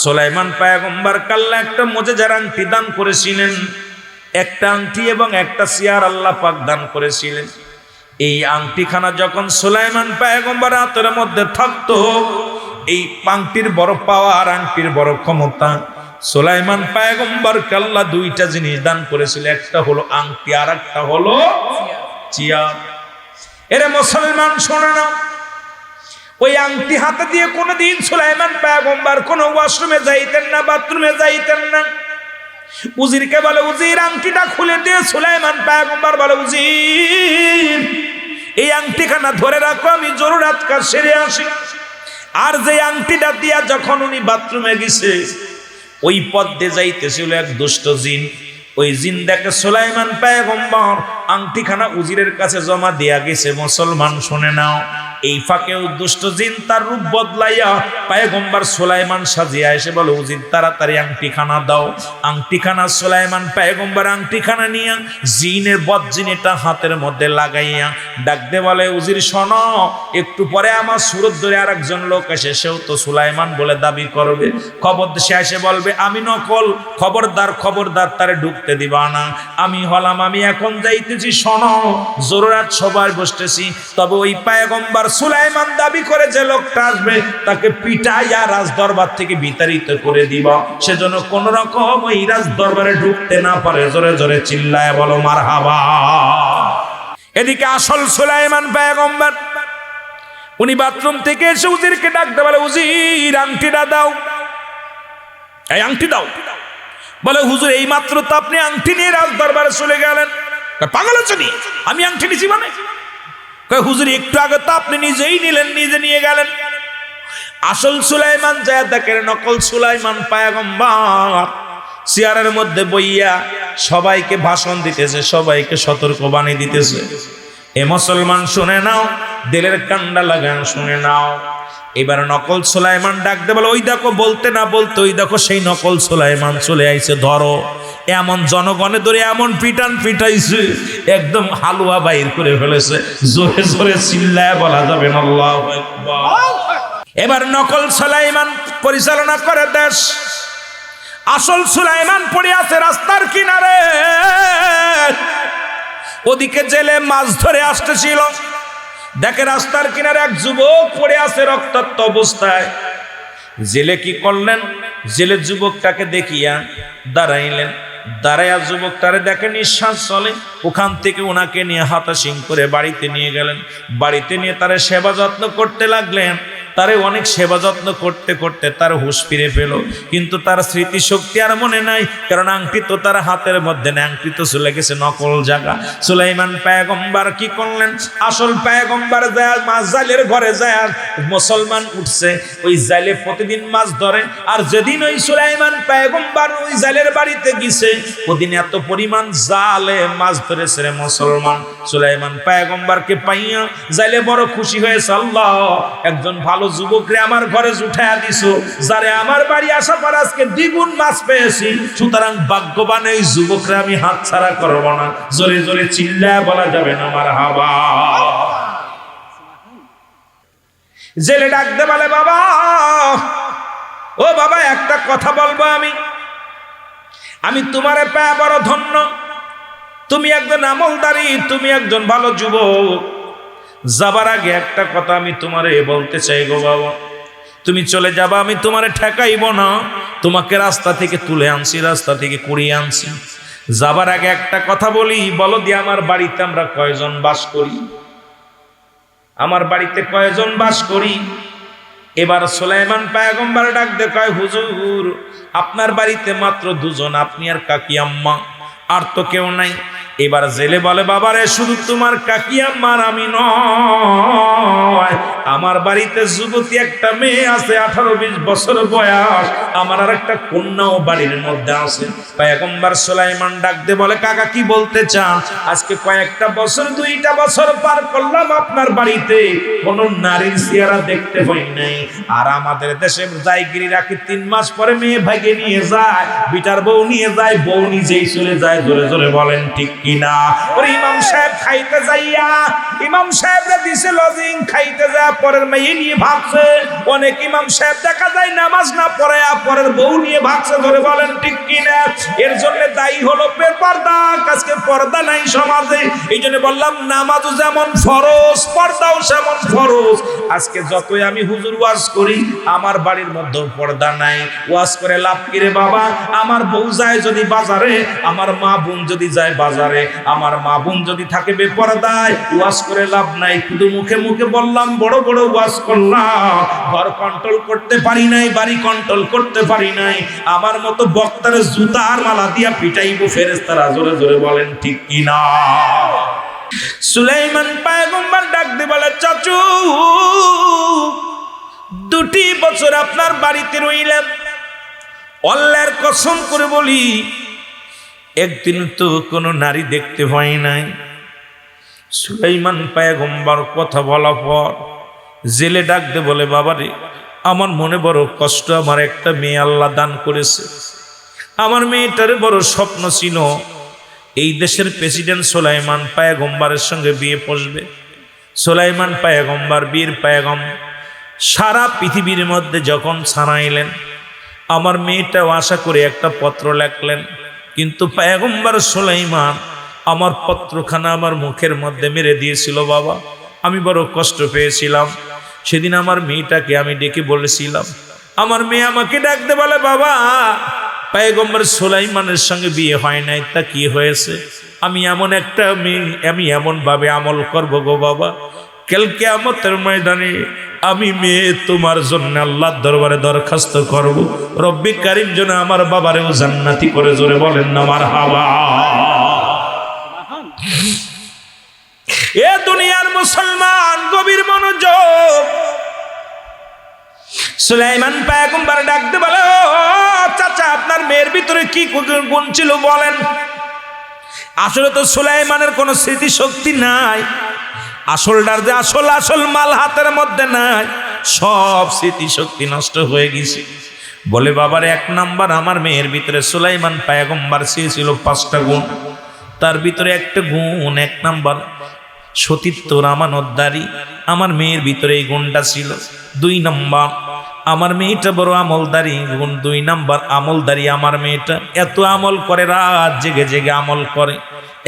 সুলাইমান পয়গম্বর আল্লাহ একটা মুজিজার আংটি দান করেছিলেন, একটা আংটি এবং একটা চেয়ার আল্লাহ পাক দান করেছিলেন। এই আংটিখানা যখন সুলাইমান পয়গম্বর হাতের মধ্যে থাকতো, এই আংটির বড় পাওয়ার, আংটির বড় ক্ষমতা। সুলাইমান পয়গম্বরকে আল্লাহ দুইটা জিনিস দান করেছিল, একটা হলো আংটি আর একটা হলো চেয়ার। এরে মুসলমান শোনো না, ওই আংটি হাতে দিয়ে কোনোদিন সুলাইমান পয়গম্বর কোনো ওয়াশরুমে যাইতেন না, বাথরুমে যাইতেন না। উজিরকে বলে, উজির আংটিটা খুলে দিয়ে। সুলাইমান পয়গম্বর বলে, উজির এই আংটিখানা ধরে রাখো, আমি জরুরাত কাজ সেরে আসি। আর যে আংটিটা দিয়া যখন উনি বাথরুমে গেছে, ওই পথ দিয়ে যাইতেছিল এক দুষ্ট জিন। ওই জিন দেখে সুলাইমান পয়গম্বর আংটিখানা উজিরের কাছে জমা দিয়া গেছে। মুসলমান শুনে নাও, এই ফাঁকে দুষ্ট জিন তার রূপ বদলাইয়া পয়গম্বর সুলাইমান সাজিয়া এসে বলে, উজির তাড়াতাড়ি আংটিখানা দাও। আংটিখানা সুলাইমান পয়গম্বর আংটিখানা নিয়ে জিনের বদজিনেটা হাতের মধ্যে লাগাইয়া ডাকতে বলে, উজির শোনো, একটু পরে আমার সুরত ধরে আর একজন লোক এসে, সেও তো সুলাইমান বলে দাবি করবে। খবর সে এসে বলবে, আমি নকল, খবরদার খবরদার, তারে ঢুকতে দিবা না। আমি হলাম, আমি এখন যাইতেছি, শোনো জরুরাত সবাই বসতেছি। তবে ওই পয়গম্বর সুলাইমান দাবি করে যে লোকটা আসবে, তাকে পিটাইয়া রাজ দরবার থেকে বিতাড়িত করে দিবা, সেজন্য কোন রকম ওই রাজ দরবারে ঢুকতে না পারে। জোরে জোরে চিল্লায় বলো মারহাবা। এদিকে আসল সুলাইমান পয়গম্বর উনি বাথরুম থেকে এসে উজিরকে ডাকতে বলে, উজির আংটিটা দাও, এই আংটি দাও। বলে, হুজুর এই মাত্র তো আপনি আংটি নিয়ে রাজ দরবারে চলে গেলেন। পাগল আছো নি, আমি আংটি নিছি মানে? হুজুর একটু আগে তো আপনি নিজেই নিলেন, নিজে নিয়ে গেলেন। আসল সুলাইমান যায় দেখেন, নকল সুলাইমান পয়গম্বর চেয়ারের মধ্যে বইয়া সবাইকে ভাষণ দিতেছে, সবাইকে সতর্ক বাণী দিতেছে। এ মুসলমান শুনে নাও, দিলের কান্ডা লাগান শুনে নাও। এবার নকল সুলাইমান ডাকতে বলে, ওই দেখো, বলতে না বলতে ওই দেখো সেই নকল সুলাইমান চলে আইছে, ধরো। এমন জনগণে ধরে এমন পিটান পিটাইছে, একদম হালুয়া বাইর করে ফেলেছে। জোরে জোরে চিল্লায় বলা যাবে না আল্লাহু আকবার। এবার নকল সুলাইমান পরিচালনা করে দেশ। আসল সুলাইমান পড়ে আছে রাস্তার কিনারে। ওদিকে জেলে মাছ ধরে আসতেছিল, দেখে রাস্তার কিনারে এক যুবক পড়ে আছে রক্তাক্ত অবস্থায়। জেলে কি করলেন, জেলে যুবকটাকে দেখিয়া দাঁড়াইলেন। দাঁড়াইয়া যুবকটারে দেখে নিঃশ্বাস চলে, ওখান থেকে ওনাকে নিয়ে হাতাশিং করে বাড়িতে নিয়ে গেলেন। বাড়িতে নিয়ে তারে সেবা যত্ন করতে লাগলেন। তারে অনেক সেবা যত্ন করতে করতে তার হুঁশ ফিরে পেল, কিন্তু তার স্মৃতিশক্তি আর মনে নাই, কারণ আংটি তো তার হাতের মধ্যে নেই, আংটি তো চলে গেছে নকল জায়গা। সুলাইমান পয়গম্বর কি করলেন, আসল পয়গম্বর যায় মাছ জালের ঘরে যায়, মুসলমান উঠছে, ওই জালে প্রতিদিন মাছ ধরে। আর যেদিন ওই সুলাইমান পয়গম্বর ওই জালের বাড়িতে গেছে, ওদিন এত পরিমাণ জালে মাছ ধরেছে রে মুসলমান। সুলাইমান পয়গম্বরকে পাইয়া জালে বড় খুশি হয়েছে, আল্লাহ একজন ভালো যুবকরে আমার ঘরে উঠাইয়া দিছো, যারে আমার বাড়ি আসা পর আজকে দ্বিগুণ মাছ পেয়েছি, সুতরাং ভাগ্যবান এই যুবকরে আমি হাতছাড়া করব না। জোরে জোরে চিল্লায় বলা যাবে না মারহাবা। জেলে ডাকতে বলে, বাবা ও বাবা, একটা কথা বলবো, আমি তোমারে পেয়ে বড় ধন্য। তুমি একজন আমলদারি, তুমি একজন ভালো যুবক। যাবার আগে একটা কথা আমি তোমারে বলতে চাই গো বাবা, তুমি চলে যাবা, আমি তোমারে ঠেকাইব না। তোমাকে রাস্তা থেকে তুলে আনছি, রাস্তা থেকে কুড়িয়ে আনছি। যাবার আগে একটা কথা বলি, বলো দিয়ে আমার বাড়িতে আমরা কয়জন বাস করি? আমার বাড়িতে কয়জন বাস করি? এবার সুলাইমান পয়গম্বর ডাক দে কয়, হুজুর আপনার বাড়িতে মাত্র দুজন, আপনি আর কাকি আম্মা, আর তো কেউ নাই। এবার জেলে বলে, বাবারে শুধু তোমার কাকি আম্মার আমি নয়, আমার বাড়িতে যুবতী একটা মেয়ে আছে, 18-20 বছর বয়স, আমার আর একটা কন্যাও বাড়ির মধ্যে আছে। পয়গম্বর সুলাইমান ডাক দে বলে, কাকা কি বলতে চান? আজকে কয়েকটা বছর, 2টা বছর পার করলাম আপনার বাড়িতে, কোন নারীর চেহারা দেখতে পাই নাই। আর আমাদের দেশে জায়গিরি রাখি 3 মাস পরে মেয়ে ভাগে নিয়ে যায়, বিটার বউ নিয়ে যায়, বউ নিজেই চলে যায়। জোরে জোরে বলেন ঠিক কিনা? ওর ইমাম সাহেব খাইতে যাইয়া, ইমাম সাহেবরা দিছে লজিং, খাইতে যায় পরের মেয়ে নিয়ে ভাগছে। অনেক ইমাম সাহেব দেখা যায় নামাজ না পড়ে পরের বউ নিয়ে ভাগছে, ধরে বলেন ঠিক কিনা? এর জন্য দায়ী হলো বেপর্দা। আজকে পর্দা নাই সমাজে। এই জন্য বললাম নামাজও যেমন ফরজ, পর্দাও সেমন ফরজ। আজকে যতই আমি হুজুর ওয়াজ করি, আমার বাড়ির মধ্যেও পর্দা নাই। ওয়াজ করে লাভ কি রে বাবা? আমার বউ যায় যদি বাজারে, আমার মা বোন যদি যায় বাজারে, আমার মা বোন যদি থাকে বেপরদায়, ওয়াজ করে লাভ নাই। শুধু মুখে মুখে বললাম, বড় বড় ওয়াজ করলাম, ঘর কন্ট্রোল করতে পারি নাই, বাড়ি কন্ট্রোল করতে পারি নাই। আমার মতো বক্তার জুতার মালা দিয়া পিটাইবো ফেরেশতারা। জোরে জোরে বলেন ঠিক কিনা? সুলাইমান পয়গম্বর ডাক দিয়ে বলে, চাচু 2 বছর আপনার বাড়িতে রইলাম, আল্লাহর কসম করে বলি একদিন তো কোনো নারী দেখতে পাই নাই। সুলাইমান পয়গম্বর কথা বলা পর জেলে ডাক দিয়ে বলে, বাবারে আমার মনে বড় কষ্ট, আমার একটা মেয়ে আল্লাহ দান করেছে। আমার মেয়েটার বড় স্বপ্ন ছিল এই দেশের প্রেসিডেন্ট সুলাইমান পয়গম্বরের সঙ্গে বিয়ে বসবে। সুলাইমান পয়গম্বর বীর পয়গম্বর, সারা পৃথিবীর মধ্যে যখন ছাড়াইলেন, আমার মেয়েটাও আশা করে একটা পত্র লেখলেন। কিন্তু পয়গম্বর সুলাইমান আমার পত্রখানা আমার মুখের মধ্যে মেরে দিয়েছিল। বাবা আমি বড় কষ্ট পেয়েছিলাম। সেদিন আমার মেয়েটাকে আমি ডেকে বলেছিলাম, আমার মেয়ে আমাকে ডাকতে বলে, বাবা পয়গম্বর সুলাইমানের সঙ্গে বিয়ে হয় নাই, তা কি হয়েছে? আমি এমন একটা মেয়ে, আমি এমন ভাবে আমল করবো গো বাবা, কাল কিয়ামতের ময়দানে আমি মেয়ে তোমার জন্য আল্লাহর দরবারে দরখাস্ত করব, রব্বি কারীম যেন আমার বাবারেও জান্নাতি করে। জোরে বলেন না মারহাবা। এ দুনিয়ার মুসলমান গভীর মনোযোগ। সুলাইমান পয়গম্বর ডাকতে বলে, ও চাচা আপনার মেয়ের ভিতরে কি গুণ ছিল বলেন? আসলে তো সুলাইমানের কোনো স্মৃতি শক্তি নাই। আসলটার যে আসল মাল হাতের মধ্যে নাই, সব স্মৃতি শক্তি নষ্ট হয়ে গেছে। বলে, বাবার 1 নাম্বার আমার মেয়ের ভিতরে সুলাইমান পয়গম্বর ছিল 5টা গুণ। তার ভিতরে একটা গুণ, 1 নাম্বার সতীত্ব, আমানতদারি। আমার মেয়ের ভিতরে এই গুণটা ছিল। 2 নাম্বার আমার মেয়েটা বড় আমলদারি। গুণ 2 নাম্বার আমলদারি। আমার মেয়েটা এত আমল করে, রাত জেগে জেগে আমল করে,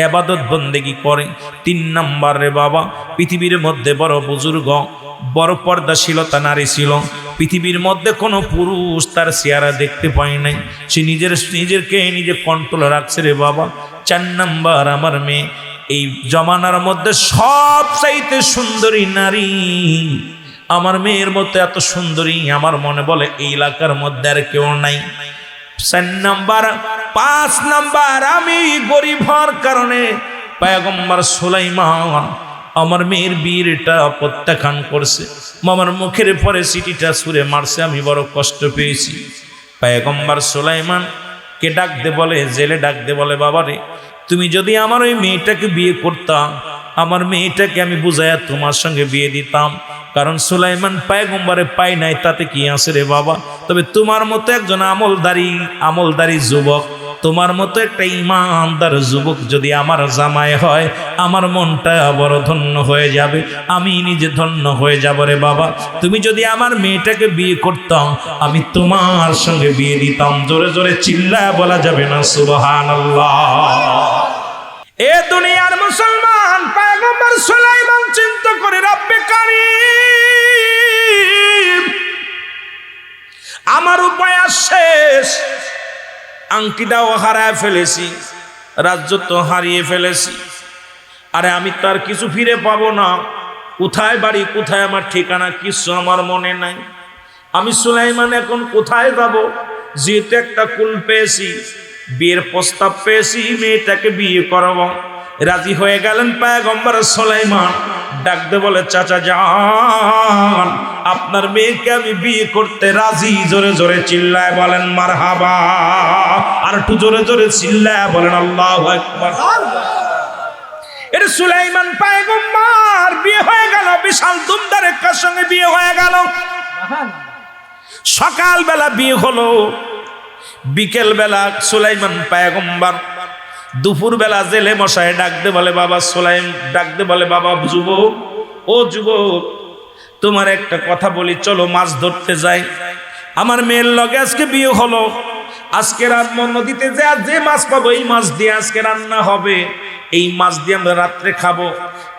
ইবাদত বন্দেগী করে। 3 নাম্বার রে বাবা, পৃথিবীর মধ্যে বড় বুজুর্গ, বড় পর্দাশীলতা নারী ছিল। পৃথিবীর মধ্যে কোনো পুরুষ তার চেহারা দেখতে পায় নাই। সে নিজেকে নিজে কন্ট্রোলে রাখছে রে বাবা। 4 নাম্বার আমার মেয়ে এই জমানার মধ্যে সবচাইতে সুন্দরী নারী। আমার মেয়ের মতো এত সুন্দরী আমার মনে বলে এই এলাকার মধ্যে আর কেউ নাই। 4 নাম্বার 5 নাম্বার আমি গরিব হওয়ার কারণে পয়গম্বর সুলাইমান আমার মেয়ের বিয়েটা প্রত্যাখ্যান করছে। আমার মুখের পরে সিটিটা ছুঁড়ে মারছে, আমি বড় কষ্ট পেয়েছি। পয়গম্বর সুলাইমান কে ডাক দে বলে, জেলে ডাক দে বলে, বাবারে তুমি যদি আমার ওই মেয়েটাকে বিয়ে করতাম, আমার মেয়েটাকে আমি বুঝাইয়া তোমার সঙ্গে বিয়ে দিতাম। কারণ সুলাইমান পয়গম্বরে পাই নাই, তাতে কি আছে রে বাবা? তবে তোমার মতো একজন আমলদারি যুবক, তোমার মতো একটা ইমানদার যুবক যদি আমার জামাই হয়, আমার মনটা বড় ধন্য হয়ে যাবে, আমি নিজে ধন্য হয়ে যাব রে বাবা। তুমি যদি আমার মেয়েটাকে বিয়ে করতাম, আমি তোমার সঙ্গে বিয়ে দিতাম। জোরে জোরে চিল্লায় বলা যাবে না সুবহানাল্লাহ। এ দুনিয়ার মুসলমান, পয়গম্বর সুলাইমান চিন্তা করে, রব্বে কারীম আমার উপায় শেষ, আংটিটাও হারায় ফেলেছি, রাজ্য তো হারিয়ে ফেলেছি। আরে আমি তার কিছু ফিরে পাবো না। কোথায় বাড়ি, কোথায় আমার ঠিকানা, কিছু আমার মনে নাই। আমি সুলাইমান এখন কোথায় যাব? যেহেতু একটা কুল পেয়েছি, বিয়ের প্রস্তাব পেয়েছি, মেয়েটাকে বিয়ে করাবো। রাজি হয়ে গেলেন পয়গম্বর সুলাইমান। ডাকতে বলে, চাচা যান, আপনার মেয়েকে আমি বিয়ে করতে রাজি। জোরে জোরে চিল্লায় বলেন মারহাবা। আর একটু জোরে জোরে চিল্লায় বলেন আল্লাহু আকবার। এটা সুলাইমান পয়গম্বর বিয়ে হয়ে গেল, বিশাল ধুমধামের সঙ্গে বিয়ে হয়ে গেল। সকালবেলা বিয়ে হলো, বিকেল বেলা সুলাইমান পয়গম্বর, দুপুর বেলা জেলে মশাই ডাকতে বলে, বাবা সুলাইম ডাকতে বলে, বাবা যুবক, ও যুবক তোমার একটা কথা বলি, চলো মাছ ধরতে যাই। আমার মেয়ের লগে আজকে বিয়ে হলো, আজকে রাত নদীতে যে মাছ পাবো এই মাছ দিয়ে আজকে রান্না হবে, এই মাছ দিয়ে আমরা রাত্রে খাবো।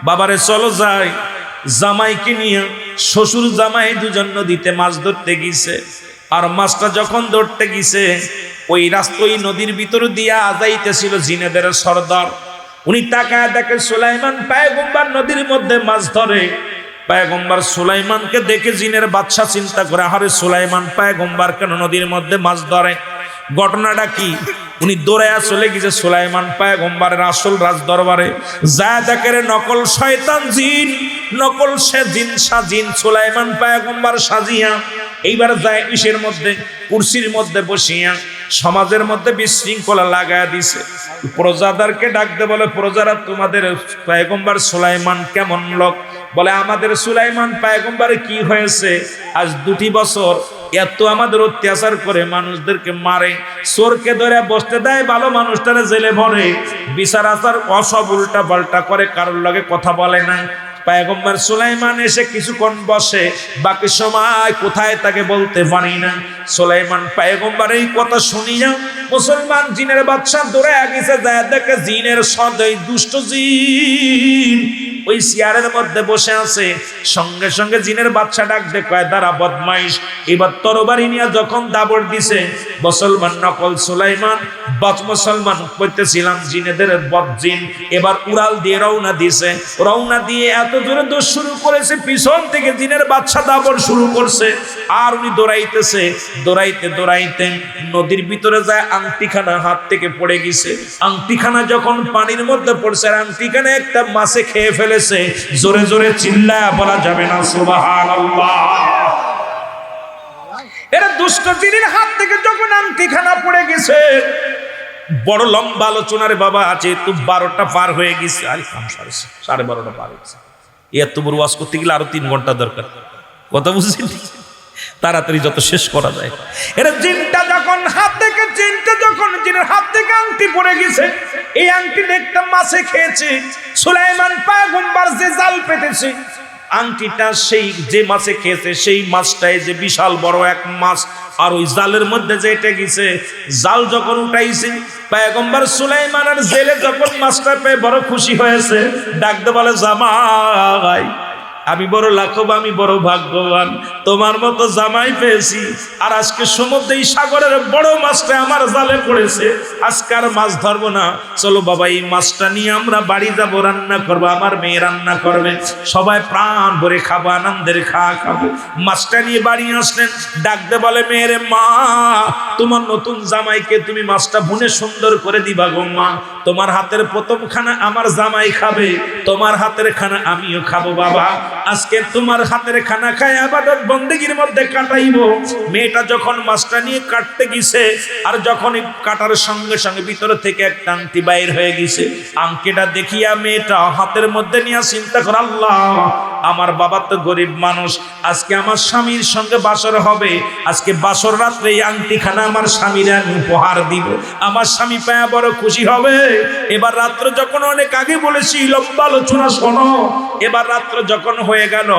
বাবারে চলো যাই। জামাইকে নিয়ে শ্বশুর জামাই দুজন নদীতে মাছ ধরতে গেছে। আর মাছটা যখন ধরতে গেছে, ওই রাস্তা ওই নদীর ভিতর দিয়া যাইতেছিল জিনেদের সর্দার। উনি তাকায় দেখে সুলাইমান পয়গম্বর নদীর মধ্যে মাছ ধরে। পয়গম্বর সুলাইমানকে দেখে জিনের বাদশা চিন্তা করে, আরে সুলাইমান পয়গম্বর কেন নদীর মধ্যে মাছ ধরে? ঘটনাটা কি? উনি দৌড়াইয়া চলে গেছে সুলাইমান পয়গম্বরের আসল রাজ দরবারে। যা দেখে নকল শয়তান জিন, নকল সে জিন সাজিন সুলাইমান পয়গম্বর সাজিয়া এইবার যায় ইসের মধ্যে কুরসির মধ্যে বসিয়া সমাজের মধ্যে বিশৃঙ্খলা লাগায়া দিছে। প্রজাদেরকে ডাকতে বলে, প্রজারা তোমাদের পয়গম্বর সুলাইমান কেমন লোক? বলে আমাদের সুলাইমান পয়গম্বরে কি হয়েছে? আজ 2 বছর এত আমাদের অত্যাচার করে, মানুষদেরকে মারে, চোরকে ধরে বসতে দেয়, ভালো মানুষটারে জেলে ভরে, বিচার আচার অসব উল্টা পাল্টা করে, কারোর লগে কথা বলে না। পয়গম্বর সুলাইমান এসে কিছুক্ষণ বসে, বাকি সময় কোথায় তাকে বলতে পারি না। সুলাইমান পয়গম্বর এই কথা শুনিয়া মুসলমান জিনের বাদশা দৌড়ে গেছে, যায় দেখে জিনের সদয় দুষ্ট জিন ওই চেয়ারের মধ্যে বসে আছে। সঙ্গে সঙ্গে জিনের বাদশা ডাক দে, কয় দাঁড়া বদমাইশ। এবার তরবারি নিয়ে যখন দাবড় দিছে, মুসলমান নকল সুলাইমান মুসলমান করতেছিলাম জিনেদের বদজিন এবার উড়াল দিয়ে রওনা দিছে। রওনা দিয়ে এত জোরে দৌড় শুরু করেছে, পিছন থেকে জিনের বাদশা দাবড় শুরু করছে। আর উনি দৌড়াইতেছে, দৌড়াইতে দৌড়াইতে নদীর ভিতরে যায়, আংটিখানা হাত থেকে পড়ে গেছে। আংটিখানা যখন পানির মধ্যে পড়ছে, আংটিখানা একটা মাছে খেয়ে ফেলেছে। জোরে জোরে চিল্লায়া বলা যাবে না সুবহানাল্লাহ। এরা দুষ্ট জিনের হাত থেকে যখন আংটিখানা পড়ে গেছে, বড় লম্বা আলোচনার বাবা আছে, তো 12টা পার হয়ে গেছে। আরে 12:30 পার হয়েছে। এত বড় ওয়াজ করতে গেলে আরো 3 ঘন্টা দরকার। কথা বুঝছেন? তাড়াতাড়ি যত শেষ করা যায়। এরা জিনটা যখন হাত থেকে জিনের হাত থেকে আংটি পড়ে গেছে, এই আংটি একটা মাছে খেয়েছে। সুলাইমান পয়গম্বর যে জাল পেতেছে, আংটিটা সেই যে মাছে খেয়েছে সেই মাছটাই যে বিশাল বড় এক মাছ। আর ওই জালের মধ্যে যেটা গেছে, জাল যখন উঠাইছে পয়গম্বর সুলাইমানের জেলে যখন মাছটা পেয়ে বড় খুশি হয়েছে, ডাকতে বলে জামাই আমি বড় লাখব, আমি বড় ভাগ্যবান, তোমার মতো জামাই পেয়েছি। আর আজকে সমুদ্রে সাগরের বড় মাছটা আমার জালে পড়েছে, আজকে আর মাছ ধরবো না। চলো বাবা এই মাছটা নিয়ে আমরা বাড়ি যাবো, রান্না করবো, আমার মেয়ে রান্না করবে, সবাই প্রাণ ভরে খাবো, আনন্দের খাবো। মাছটা নিয়ে বাড়ি আসলেন, ডাকতে বলে মেয়েরে, মা তোমার নতুন জামাইকে তুমি মাছটা ভুনে সুন্দর করে দিবা গো মা, তোমার হাতের প্রথম খানা আমার জামাই খাবে, তোমার হাতের খানা আমিও খাবো বাবা। আজকে তোমার হাতের খানা খায় ইবাদত বন্দেগীর মধ্যে কাটাইবো। মেয়েটা যখন মাছটা নিয়ে কাটতে গেছে, আর যখন কাটার সঙ্গে সঙ্গে ভিতর থেকে একটা আংটি বাইর হয়ে গেছে, আংটিটা দেখিয়া মেয়েটা হাতের মধ্যে নিয়ে চিন্তা করে, আল্লাহ আমার বাবা তো গরিব মানুষ, আজকে আমার স্বামীর সঙ্গে বাসর হবে, আজকে বাসর রাত্রে এই আংটিখানা আমার স্বামীর আমি উপহার দিব, আমার স্বামী পায়া বড় খুশি হবে। এবার রাত্র যখন, অনেক আগে বলেছি লম্বা আলোচনা শোনো, এবার রাত্র যখন হয়ে গেল,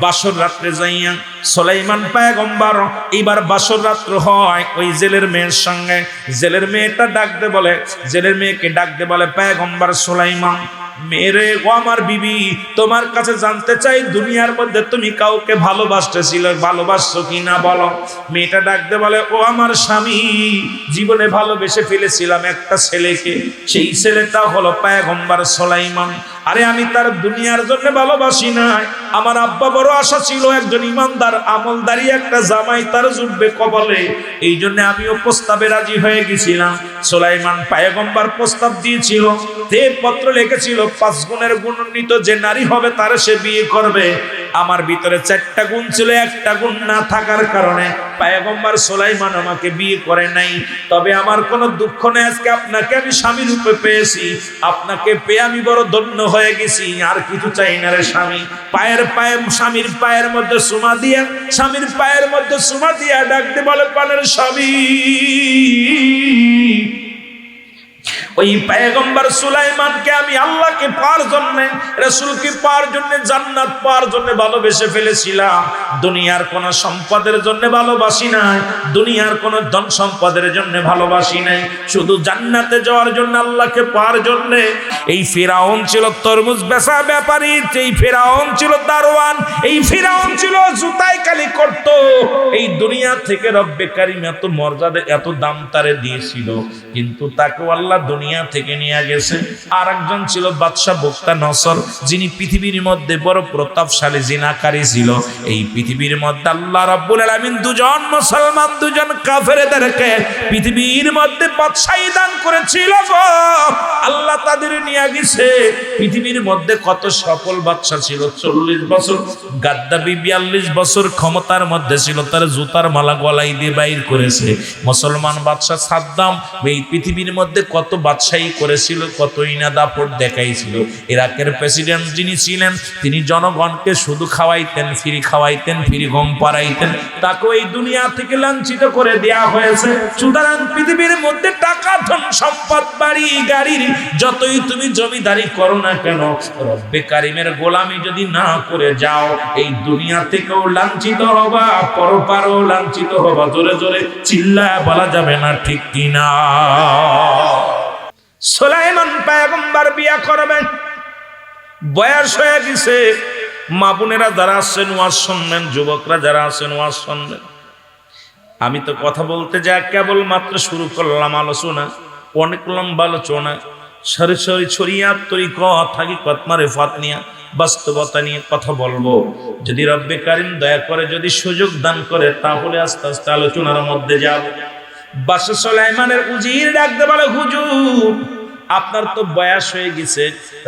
বাসর রাত্রে যাইয়া সুলাইমান পয়গম্বর এবার বাসর রাত্র হয় ওই জেলের মেয়ের সঙ্গে। জেলের মেয়েটা ডাকতে বলে, জেলের মেয়েকে ডাকতে বলে, পয়গম্বর সুলাইমান মেরে ও আমার বিবি, তোমার কাছে জানতে চাই দুনিয়ার মধ্যে তুমি কাউকে ভালোবাসতেছিলে, ভালোবাসছো কিনা বলো। মেয়েটা ডাকতে বলে, ও আমার স্বামী, জীবনে ভালোবেসে ফেলেছিলাম একটা ছেলেকে, সেই ছেলেটা হলো পয়গম্বর সুলাইমান। আরে আমি তার দুনিয়ার জন্য ভালোবাসি নাই, আমার আব্বা বড় আশা ছিল একজন ইমানদার আমলদারি একটা জামাই তার জুটবে কবলে, এই জন্য আমিও প্রস্তাবে রাজি হয়ে গেছিলাম। সুলাইমান পয়গম্বর প্রস্তাব দিয়েছিল, পত্র লিখেছিল 5 গুণের গুণান্বিত যে নারী হবে তার সে বিয়ে করবে। আমার ভিতরে 4টা গুণ ছিল, একটা গুণ না থাকার কারণে পয়গম্বর সুলাইমান আমাকে বিয়ে করে নাই। তবে আমার কোনো দুঃখ নেই, আজকে আপনাকে আমি স্বামী রূপে পেয়েছি, আপনাকে পেয়ে আমি বড় ধন্য হয়ে গেছি, আর কিছু চাই না রে স্বামী। স্বামীর পায়ের মধ্যে চুমা দিয়া, স্বামীর পায়ের মধ্যে চুমা দিয়া ডাকতে বলে, পানের স্বামী ওই পয়গম্বর সুলাইমানকে আমি আল্লাহকে পাওয়ার জন্য, রাসূলকে পাওয়ার জন্য, জান্নাত পাওয়ার জন্য ভালোবেসে ফেলেছিলাম। দুনিয়ার কোন সম্পদের জন্য ভালোবাসি নাই, দুনিয়ার কোন ধন সম্পদের জন্য ভালোবাসি নাই, শুধু জান্নাতে যাওয়ার জন্য, আল্লাহকে পাওয়ার জন্য। এই ফিরাউন ছিল তরমুজ বেচা ব্যাপারী, এই ফিরাউন ছিল দারোয়ান, এই ফিরাউন ছিল জুতায় কালি করত। এই দুনিয়া থেকে রব্বে কারীম এত মর্যাদা, এত দাম তারে দিয়েছিল, কিন্তু তাকে আল্লাহ দুনিয়া থেকে নিয়ে গেছে। আর একজন ছিল বাদশাহ বুখতানসর, যিনি পৃথিবীর মধ্যে বড় প্রতাপশালী জিনাকারী ছিল। এই পৃথিবীর মধ্যে আল্লাহ রাব্বুল আলামিন দুজন মুসলমান, দুজন কাফেরদেরকে পৃথিবীর মধ্যে বাদশাহী দান করেছিল গো। আল্লাহ তাদের নিয়ে গেছে। পৃথিবীর মধ্যে কত সফল বাদশা ছিল, 40 বছর গাদ্দাফি 42 বছর ক্ষমতার মধ্যে ছিল, তার জুতার মালা গলায় দিয়ে বাইর করেছে। মুসলমান বাদশা সাদ্দাম এই পৃথিবীর মধ্যে কত বাদশাহী করেছিল, কত ইনাদাপট দেখাইছিল। ইরাকের প্রেসিডেন্ট যিনি ছিলেন, তিনি জনগণকে শুধু খাওয়াইতেন, ফ্রি খাওয়াইতেন, ফ্রি গম পাড়াইতেন। তাকে এই দুনিয়া থেকে লাঞ্ছিত করে দেয়া হয়েছে। সুতরাং পৃথিবীর মধ্যে টাকা, ধন সম্পদ, বাড়ি গাড়ির যতই তুমি জমিদারি করো না কেন, রব্বে কারিমের গোলামি যদি না করে যাও, এই দুনিয়া থেকেও লাঞ্ছিত হবা, পরপারও লাঞ্ছিত হবা। জোরে জোরে চিল্লায় বলা যাবে না, ঠিক কিনা? সুলাইমান পয়গম্বর বিয়া করবেন, বয়স হয়ে গেছে। মা বোনেরা যারা আছেন ওয়াজ শুনবেন, যুবকরা যারা আছেন ওয়াজ শুনবেন। আমি তো কথা বলতে যা কেবল মাত্র শুরু করলাম আলোচনা, অনেক লম্বা আলোচনা, সরি শরিয়াত তরিকত হাকিকত মারিফাত নিয়ে, বাস্তবতা নিয়ে কথা বলবো। যদি রব্বে কারীম দয়া করে, যদি সুযোগ দান করে, তাহলে আস্তে আস্তে আলোচনার মধ্যে যাব। বাদশা সুলাইমানের উজির ডাকতে বলে, হুজুর আপনার তো বয়স হয়ে গেছে,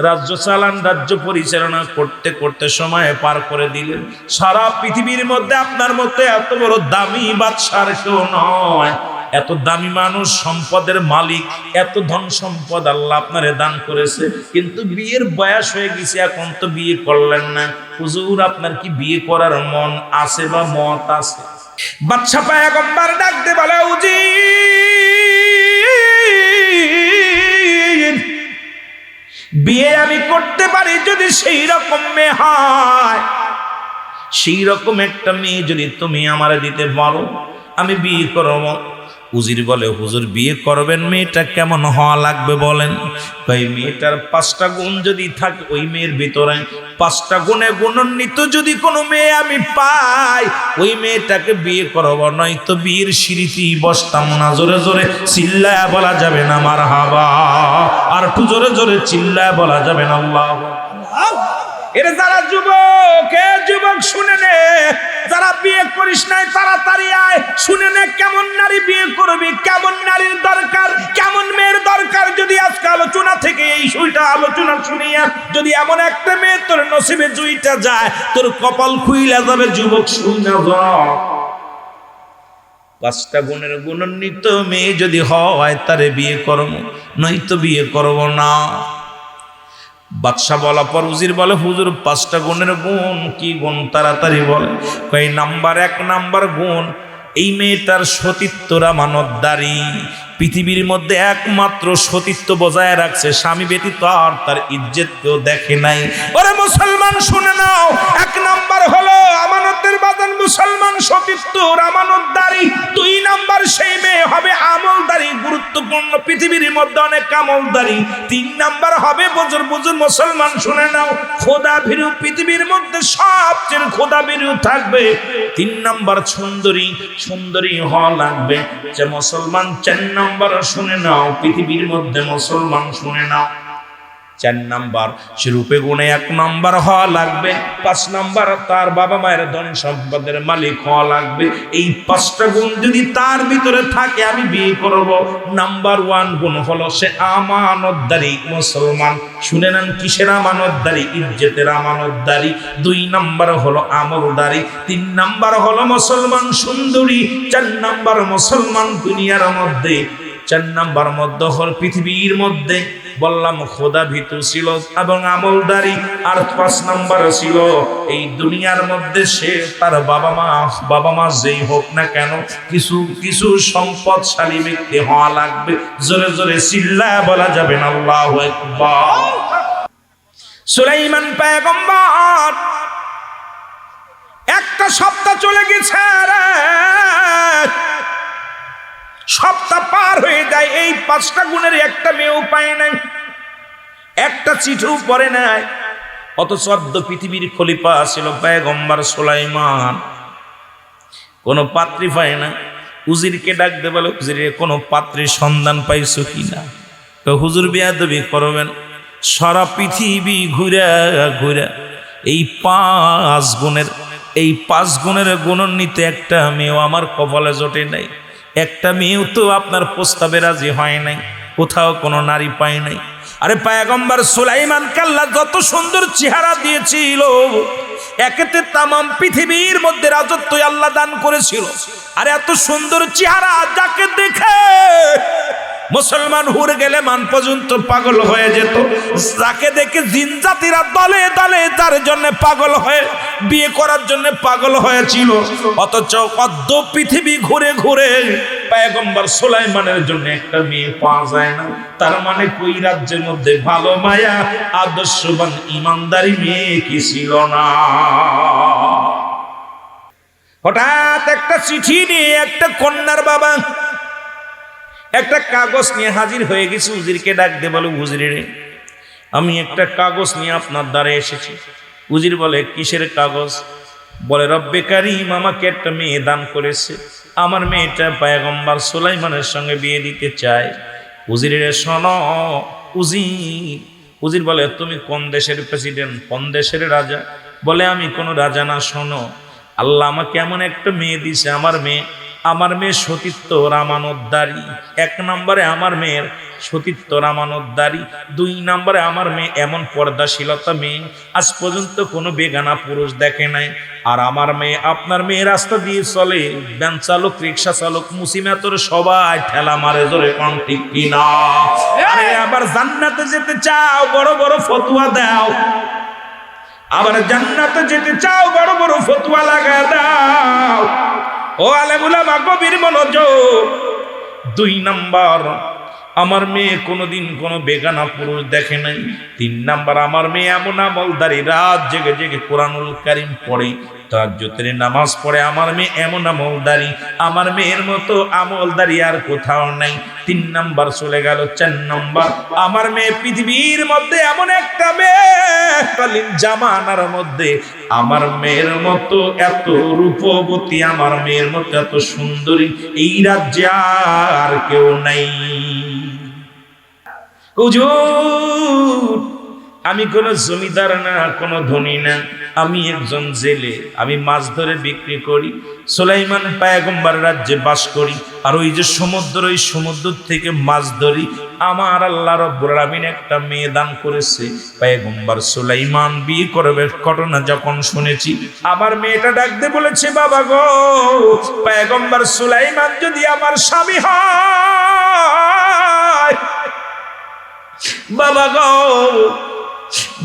রাজ্য চালান, রাজ্য পরিচালনা করতে করতে সময় পার করে দিলেন। সারা পৃথিবীর মধ্যে আপনার মতো এত বড় দামি বাদশার কেউ নয়, এত দামি মানুষ, সম্পদের মালিক, এত ধন সম্পদ আল্লাহ আপনারে দান করেছে, কিন্তু বিয়ের বয়স হয়ে গেছে, এখন তো বিয়ে করলেন না। হুজুর আপনার কি বিয়ে করার মন আছে বা মত আছে? বাদশা পয়গম্বর ডাকতে বলে, বিয়ে আমি করতে পারি যদি সেই রকম মেয়ে হয়, সেই রকম একটা মেয়ে যদি তুমি আমারে দিতে পারো, আমি বিয়ে করব। উজির বলে, হুজুর বিয়ে করবেন, মেয়েটা কেমন হওয়া লাগবে বলেন? ভাই মেয়েটার 5টা গুণ যদি থাকে, ওই মেয়ের ভিতরে 5টা গুণে গুণান্বিত যদি কোনো মেয়ে আমি পাই, ওই মেয়েটাকে বিয়ে করব, নয়তো বিয়ের সিঁড়িতে বসতাম না। জোরে জোরে চিল্লায়া বলা যাবে না মারহাবা? আর একটু জোরে জোরে চিল্লায়া বলা যাবে না আল্লাহু আকবার? এর যারা যুবক, যুবক শুনে নে, যারা বিয়ে করিস নাই তাড়াতাড়ি আয়, শুনে নে কেমন নারী বিয়ে করবি, কেমন নারীর দরকার, কেমন মেয়ের দরকার। যদি আজকে আলোচনা থেকে এই সুইটা আলোচনা শুনিয়া যদি এমন একটা মেয়ে তোর নসিবে জুইটা যায়, তোর কপাল খুইলা যাবে। যুবক শুনে যাও, 5টা গুণের গুণান্বিত মেয়ে যদি হয়, তারে বিয়ে করব, নয়তো বিয়ে করব না। বাদশা বলা পর উজির বলে, হুজুর 5টা গুণের গুণ কি গুণ? তাড়াতাড়ি বলে। কয় নাম্বার 1 নাম্বার গুণ, এই মেয়েটার সতীত্বর আমানতদারি। পৃথিবীর মধ্যে একমাত্র সতীত্ব বজায় রাখছে, স্বামী ব্যতীত আর তার ইজ্জত কেউ দেখে নাই। ওরে মুসলমান শুনে নাও, 1 নাম্বার হলো আমানতের বাদন, মুসলমান সতীত্বর আমানতদারি। 2 নাম্বার সেই মেয়ে হবে আমলদারি, গুরুত্বপূর্ণ, পৃথিবীর মধ্যে অনেক আমলদারি। 3 নাম্বার হবে বুজুর মুসলমান শুনে নাও, খোদা ভীরু, পৃথিবীর মধ্যে সবচেয়ে খোদা ভীরু থাকবে। 3 নাম্বার সুন্দরী হওয়া লাগবে। যে মুসলমান 4 নাম্বার শুনে নাও, পৃথিবীর মধ্যে মুসলমান শুনে নাও, 4 নাম্বার সে রূপে গুণে 1 নাম্বার হওয়া লাগবে। 5 নাম্বার তার বাবা মায়ের ধন সম্পদের মালিক হওয়া লাগবে। এই 5টা গুণ যদি তার ভিতরে থাকে, আমি বিয়ে করব। নাম্বার 1 গুণ হলো সে আমানতদারি মুসলমান। শুনে নেন, কিসের আমানতদারি? ইজ্জতের আমানতদারি। 2 নাম্বার হলো আমলদারি। 3 নাম্বার হলো মুসলমান সুন্দরী। 4 নাম্বার মুসলমান দুনিয়ার মধ্যে 4 নাম্বার মধ্যে হল পৃথিবীর মধ্যে বললাম খোদা ভীতু ছিল এবং আমলদারি। আর 5 নাম্বার ছিল এই দুনিয়ার মধ্যে সে তার বাবা মা যেই হোক না কেন কিছু সম্পদশালী ব্যক্তি হওয়া লাগবে। জোরে জোরে চিল্লায় বলা যাবে না আল্লাহু আকবার। সুলাইমান পয়গম্বর একটা সপ্তাহ চলে গেছে রে, সপ্তাহ পার হয়ে যায়, এই 5টা গুণের একটা মেয়েও পায় নাই, একটা চিঠিও পড়ে নাই। অথচ পৃথিবীর খলিফা ছিল পয়গম্বর সুলাইমান, কোনো পাত্রী পায় না। উজিরকে ডাক দে বলে, হুজুরে কোনো পাত্রীর সন্ধান পাইছো কিনা? তো হুজুর বেয়াদবি করবেন, সারা পৃথিবী ঘুরা ঘুরা এই 5 গুণের গুণান্বিত একটা মেয়েও আমার কপালে জোটে নাই, একটা মেয়েও তো আপনার প্রস্তাবে রাজি হয় নাই, কোথাও কোনো নারী পায় নাই। আরে পয়গম্বর সুলাইমানকে আল্লাহ যত সুন্দর চেহারা দিয়েছিল, একেতে তামাম পৃথিবীর মধ্যে রাজত্ব আল্লাহ দান করেছিল। আর এত সুন্দর চেহারা যাকে দেখে মুসলমান হুর গেলে মান পর্যন্ত পাগল হয়ে যেত, যাকে দেখে জিন জাতিরা দলে দলে তার জন্য পাগল হয়ে বিয়ে করার জন্য পাগল হয়েছিল। অথচ অর্ধ পৃথিবী ঘুরে ঘুরে পয়গম্বর সুলাইমানের জন্য একটা মেয়ে পাওয়া যায় না। তার মানে কই রাজ্যের মধ্যে ভালো মায়া আদর্শবান ইমানদারি মেয়ে কি ছিল না? হঠাৎ একটা চিঠি নিয়ে একটা কন্যার বাবা একটা কাগজ নিয়ে হাজির হয়ে গেছে। উজিরকে ডাক দে বলে, উজিরে আমি একটা কাগজ নিয়ে আপনার দ্বারে এসেছি। উজির বলে, কিসের কাগজ? বলে, রব্বে কারীম আমাকে একটা মেয়ে দান করেছে, আমার মেয়েটা পয়গম্বর সুলাইমানের সঙ্গে বিয়ে দিতে চায়। উজিরে শোনো উজির বলে, তুমি কোন দেশের প্রেসিডেন্ট, কোন দেশের রাজা? বলে, আমি কোনো রাজা না, শোনো আল্লাহ আমাকে এমন একটা মেয়ে দিছে, আমার মেয়ে সতীত্ব রামানোদ্দারী। 1 নম্বরে আমার মেয়ের সতীত্ব রামানোদ্দারী, 2 নম্বরে আমার মেয়ে এমন পর্দাশীলতা মেয়ে, আজ পর্যন্ত কোনো বেগানা পুরুষ দেখে নাই। আর আমার মেয়ে, আপনার মেয়ে রাস্তা দিয়ে চলে, ভ্যান চালক, রিক্সা চালক, মুসিমাতর সবাই ঠেলা মারে, জোরে কোন ঠিক কিনা? আরে আবার জান্নাতে যেতে চাও, বড় বড় ফতোয়া দাও। আবার জান্নাতে যেতে চাও, বড় বড় ফতোয়া লাগা দাও। ও আলেম উলামা গভীর মনোযোগ। 2 নাম্বার, আমার মেয়ে কোনোদিন কোনো বেগানা পুরুষ দেখে নাই। 3 নাম্বার, আমার মেয়ে এমন আমলদারি, রাত জেগে জেগে কোরআনুল কারীম পড়ে, তাহাজ্জুদের নামাজ পড়ে। আমার মেয়ে এমন আমলদারি, আমার মেয়ের মতো আমলদারি আর কোথাও নাই। 3 নাম্বার চলে গেল। 4 নাম্বার, আমার মেয়ে পৃথিবীর মধ্যে এমন একটা মেয়ে, কালীন জামানার মধ্যে আমার মেয়ের মতো এত রূপবতী, আমার মেয়ের মতো এত সুন্দরী এই রাজ্যে আর কেউ নাই। হুজুর, আমি কোনো জমিদার না, কোনো ধনী না, আমি একজন জেলে, আমি মাছ ধরে বিক্রি করি, সুলাইমান পয়গম্বর রাজ্যে বাস করি। আর ওই যে সমুদ্র, ওই সমুদ্র থেকে মাছ ধরি। আমার আল্লাহ রব্বুল আলামিন একটা মেয়ে দান করেছে, পয়গম্বর সুলাইমান বিয়ে করবে। ঘটনা যখন শুনেছি, আমার মেয়েটা ডাকতে বলেছে, বাবা গো, পয়গম্বর সুলাইমান যদি আমার স্বামী হয়, বাবা গো,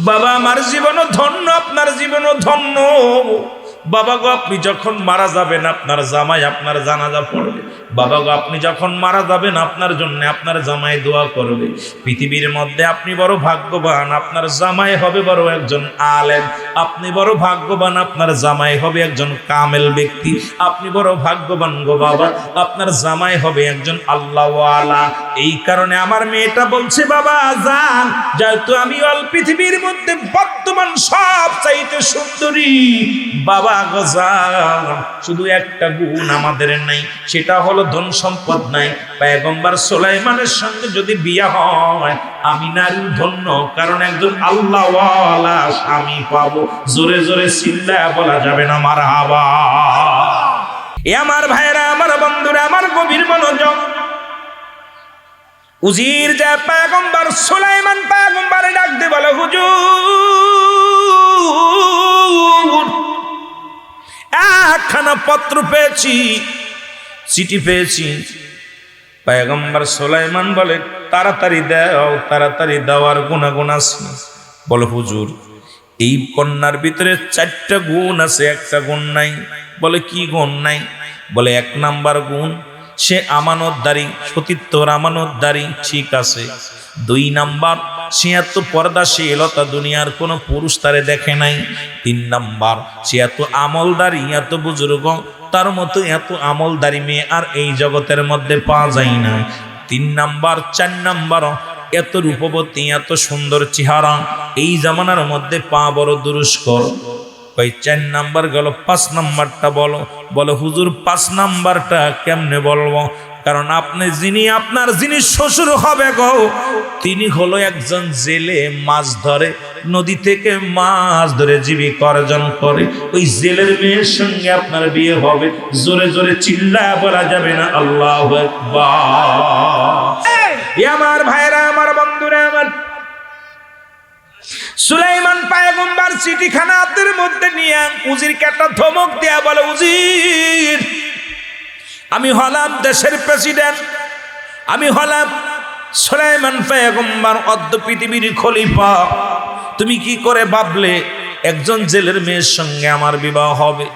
বাবা আমার জীবনও ধন্য, আপনার জীবনও ধন্য। বাবা গো, আপনি যখন মারা যাবেন আপনার জামাই আপনার জানাজা পড়বে। বাবা গো, আপনি যখন মারা যাবেন আপনার জন্য আপনার জামাই দোয়া করবে। পৃথিবীর মধ্যে আপনি বড় ভাগ্যবান, আপনার জামাই হবে বড় একজন আলেম। আপনি বড় ভাগ্যবান, আপনার জামাই হবে একজন কামেল ব্যক্তি। আপনি বড় ভাগ্যবান গো বাবা, আপনার জামাই হবে একজন আল্লাহওয়ালা। এই কারণে আমার মেয়েটা বলছে, বাবা যান, যেহেতু আমি অল পৃথিবীর মধ্যে বর্তমান সব চাইতে সুন্দরী, বাবা গো যান, শুধু একটা গুণ আমাদের নাই, সেটা হলো ধন সম্পদ নাই। পয়গম্বর সুলাইমানের সঙ্গে যদি বিয়ে হয়, আমি নারী ধন্য, কারণ একজন আল্লাহওয়ালা স্বামী পাবো। জোরে জোরে চিল্লায়া বলা যাবে না মারহাবা। এ আমার ভাইরা, আমার বন্ধুরা, আমার গভীর মনোযোগ। উজির যে পয়গম্বর সুলাইমান পয়গম্বরে ডাক দিয়ে বলে, হুজুর, একখানা পত্র পেয়েছি, চিঠি পেয়েছি, পয়গম্বর সুলাইমান বলে তাড়াতাড়ি দাও, তাড়াতাড়ি দেওয়ার গুণাগুণ আছে। বলে হুজুর এই কন্যার ভিতরে 4টা গুণ আছে, একটা গুণ নাই। বলে কি গুণ নাই? বলে 1 নাম্বার গুণ সে আমানতদারি, সতীত্বর আমানতদারি, ঠিক আছে। 2 নাম্বার সে এত পর্দাশীলতা, দুনিয়ার কোনো পুরুষ তারে দেখে নাই। 3 নাম্বার সে এত আমলদারি, এত বুজুর্গ, তার মতো এত আমলদারি মেয়ে আর এই জগতের মধ্যে পাওয়া যায় না। 3 নাম্বার 4 নাম্বার এত রূপবতী, এত সুন্দর চেহারা এই জামানার মধ্যে পাওয়া বড় দুরুষ্কর। ওই 4 নাম্বার গেল, 5 নাম্বারটা বলো। বলে হুজুর 5 নাম্বারটা কেমনে বলবো? কারণ আপনি যিনি, আপনার যিনি শ্বশুর হবে গো, তিনি হলো একজন জেলে, মাছ ধরে, নদী থেকে মাছ ধরে জীবিকা অর্জন করে। ওই জেলের মেয়ের সঙ্গে আপনার বিয়ে হবে। জোরে জোরে চিল্লায় বলা যাবে না আল্লাহু আকবার। আমার ভাইরা, আমার বন্ধুরা, আমার সুলাইমান পয়গম্বর চিঠিখানা হাতের মধ্যে নিয়ে উজিরকে একটা ধমক দেয়া বলে, উজির আমি হলাম দেশের প্রেসিডেন্ট, আমি হলাম সুলাইমান পয়গম্বর, অদ্য পৃথিবীর খলিফা। তুমি কি করে ভাবলে একজন জেলের মেয়ের সঙ্গে আমার বিবাহ হবে?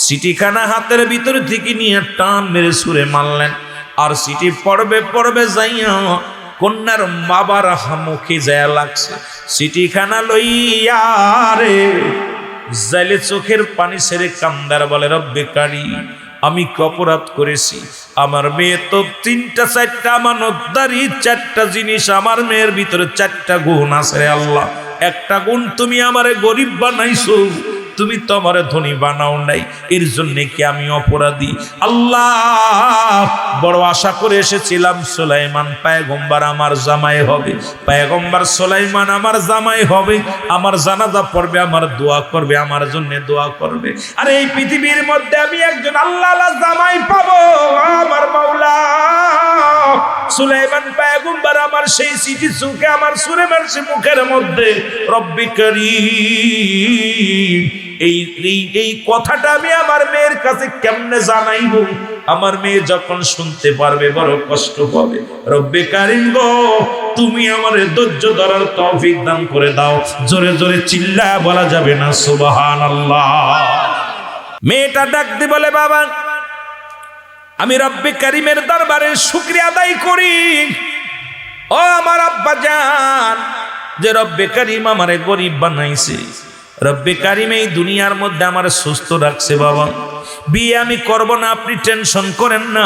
চিঠিখানা হাতের ভিতর থেকে নিয়ে টান মেরে সুরে মারলেন। আর চিঠি পড়বে পড়বে যাইয়া কন্যার বাবার মুখে যায় লাগছে। চিঠিখানা লইয়া রে জাইলে চোখের পানি ছেড়ে কান্দার বলে, রব্বে কারীম আমি কি অপরাধ করেছি? আমার মেয়ে তো 3টা 4টা আমানতদারি, 4টা জিনিস। আমার মেয়ের ভিতরে 4টা গুণ আছে আল্লাহ। একটা গুণ তুমি আমারে গরিব বানাইছো, তুমি তো আমারে ধনী বানাও নাই, এর জন্য কি আমি অপরাধী? আল্লাহ বড় আশা করে এসেছিলাম সুলাইমান পয়গম্বর আমার জামাই হবে, পয়গম্বর সুলাইমান আমার জামাই হবে, আমার জানাজা পড়বে, আমার দোয়া করবে, আমার জন্য দোয়া করবে। আর এই পৃথিবীর মধ্যে আমি একজন আল্লাহওয়ালা জামাই পাবো। আমার মাওলা সুলাইমান পয়গম্বর আমার সেই চিঠি চুকে আমার সুরে মারছে মুখের মধ্যে, রব্বি কারীম এই কথাটা আমি আমার মেয়ের কাছে কেমনে জানাইবো? আমার মেয়ে যখন শুনতে পারবে বড় কষ্ট পাবে। রব্বে কারীম গো, তুমি আমারে ধৈর্য ধরার তৌফিক দান করে দাও। জোরে জোরে চিল্লায় বলা যাবে না সুবহানাল্লাহ। মেয়েটা ডাক দিয়ে বলে, বাবা আমি রব্বে কারীমের দরবারে শুকরিয়া আদায় করি। ও আমার আব্বা জান, যে রব্বে কারীম আমারে গরিব বানাইছে, রব্বে কারীম এই দুনিয়ার মধ্যে আমার সুস্থ রাখছে। বাবা বিয়ে আমি করব না, আপনি টেনশন করেন না।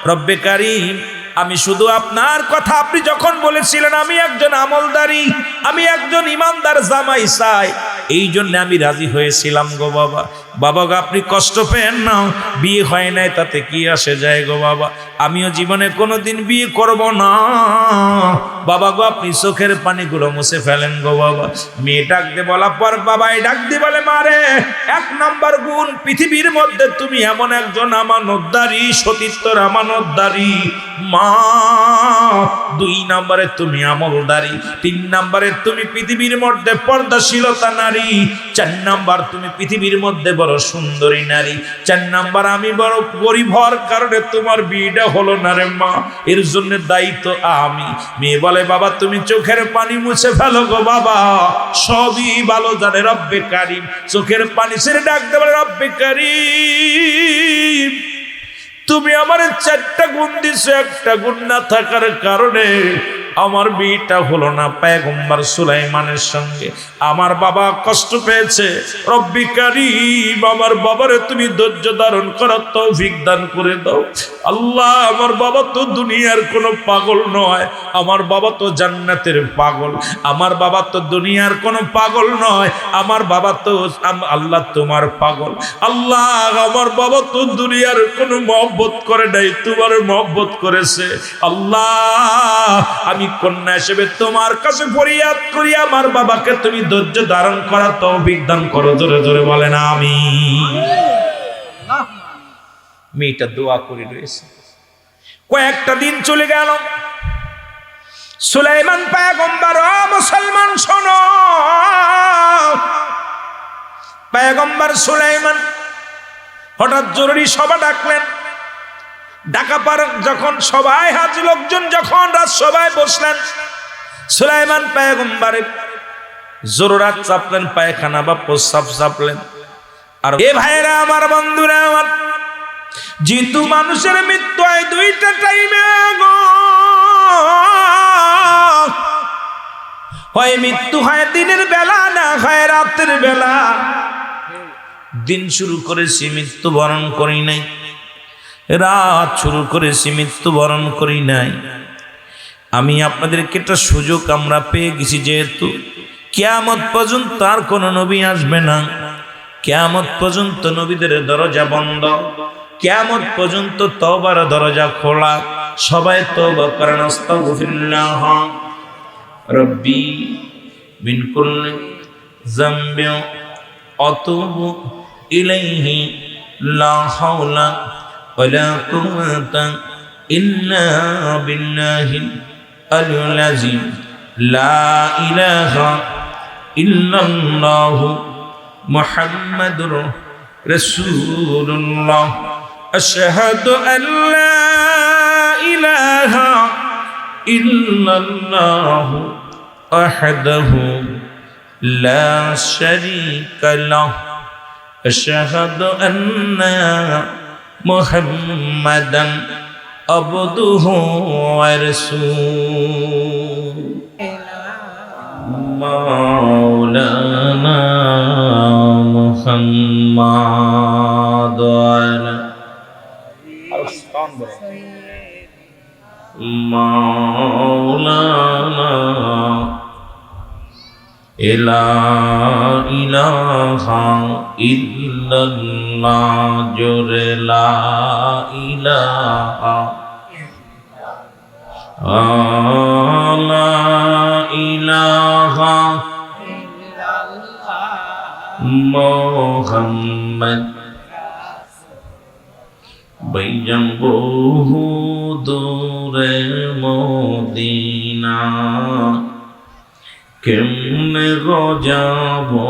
রব্বে কারীম আমি শুধু আপনার কথা আপনি যখন বলেছিলেন আমি একজন আমলদারি, আমি একজন ইমানদার জামাই চাই, এই জন্য আমি রাজি হয়েছিলাম গো বাবা। বাবা গো আপনি কষ্ট পেন না, বিয়ে হয় নাই তাতে কি আসে যায় গো বাবা, আমিও জীবনে কোনোদিন বিয়ে করব না। বাবা গো আপনি চোখের পানিগুলো মুছে ফেলেন গো বাবা। মেয়ে ডাক দিয়ে বলার পর বাবাই ডাক দিয়ে বলে, মারে 1 নাম্বার গুণ পৃথিবীর মধ্যে তুমি এমন একজন আমানতদারি, সতীত্বর আমানতদারি মা। 2 নাম্বারে তুমি আমলদারি, 3 নাম্বারে তুমি পৃথিবীর মধ্যে পর্দাশীলতা নারী, 4 নাম্বার তুমি পৃথিবীর মধ্যে বড় সুন্দরী নারী, 4 নাম্বার আমি বড় গরিব হওয়ার কারণে তোমার বিয়েটা হলো না রে মা, এর জন্য দায়িত্ব আমি। মেয়ে বলে, বাবা তুমি চোখের পানি মুছে ফেলো গো বাবা, সবই ভালো জানে রব্বে কারীম। চোখের পানি ছেড়ে ডাকতে বলে, রব্বে কারীম তুমি আমার 4টা গুণ দিছো, একটা গুণ না থাকার কারণে আমার বিয়েটা হলো না পয়গম্বর সুলাইমানের সঙ্গে। আমার বাবা কষ্ট পেয়েছে, রব্বি কারীম আমার বাবারে তুমি ধৈর্য ধারণ করার তৌফিক দান করে দাও। আল্লাহ আমার বাবা তো দুনিয়ার কোনো পাগল নয়, আমার বাবা তো জান্নাতের পাগল, আমার বাবা তো দুনিয়ার কোনো পাগল নয়, আমার বাবা তো আল্লাহ তোমার পাগল। আল্লাহ আমার বাবা তো দুনিয়ার কোনো মহব্বত করে নাই, তোমার মহব্বত করেছে। আল্লাহ আমি কন্যা হিসেবে তোমার কাছে ফরিয়াদ করি, আমার বাবাকে তুমি ধৈর্য ধারণ করার তৌফিক দান করো। জোরে জোরে বলেন আমিন। মেয়েটা দোয়া করে রয়েছে। কয়েকটা দিন চলে গেল। সুলাইমান পয়গম্বর, ও মুসলমান শোনো, পয়গম্বর সুলাইমান হঠাৎ জরুরি সভা ডাকলেন। ডাকাপার যখন সবাই হাজির লোকজন যখন রাজসভায় বসলেন, সুলাইমান পয়গম্বরের জরুরাত চাপলেন, পায়খানা বা প্রস্রাব চাপলেন। আর এ ভাইরা আমার, বন্ধুরা আমার, যেহেতু মানুষের মৃত্যু হয় দুইটা টাইমে, হয় মৃত্যু হয় দিনের বেলা, না হয় রাতের বেলা। দিন শুরু করেছি মৃত্যু বরণ করি নাই, রাত শুরু করেছি মৃত্যু বরণ করি নাই। আমি আপনাদেরকে একটা সুযোগ আমরা পেয়ে গেছি, যেহেতু কিয়ামত পর্যন্ত আর কোন নবী আসবে না, কিয়ামত পর্যন্ত নবীদের দরজা বন্ধ, কিয়ামত পর্যন্ত তওবার দরজা খোলা। সবাই তওবা করেন, আস্তাগফিরুল্লাহ রব্বি মিন কুল্লি যামবিন আতুবু ইলাইহি লা হাওলা ওয়ালা কুওয়াতা ইল্লা বিল্লাহিল আলিয়্যিল আযীম। লা ইলাহা ইল্লাল্লাহু মুহাম্মাদুর রাসূলুল্লাহ। আশহাদু আল্লা ইলাহা ইল্লাল্লাহু ওয়াহদাহু লা শারীকা লাহু। আশহাদু আন্না মুহাম্মাদান আবদুহু ওয়া রাসূলুহু। মাওলানা মুহাম্মাদ মাওলানা লা ইলাহা ইল্লাল্লাহ, জোরে লা ইলাহা লা ইলাহা মুহাম্মদ। বাইজান বহু দূরে মদিনা, কেমনে গজাবো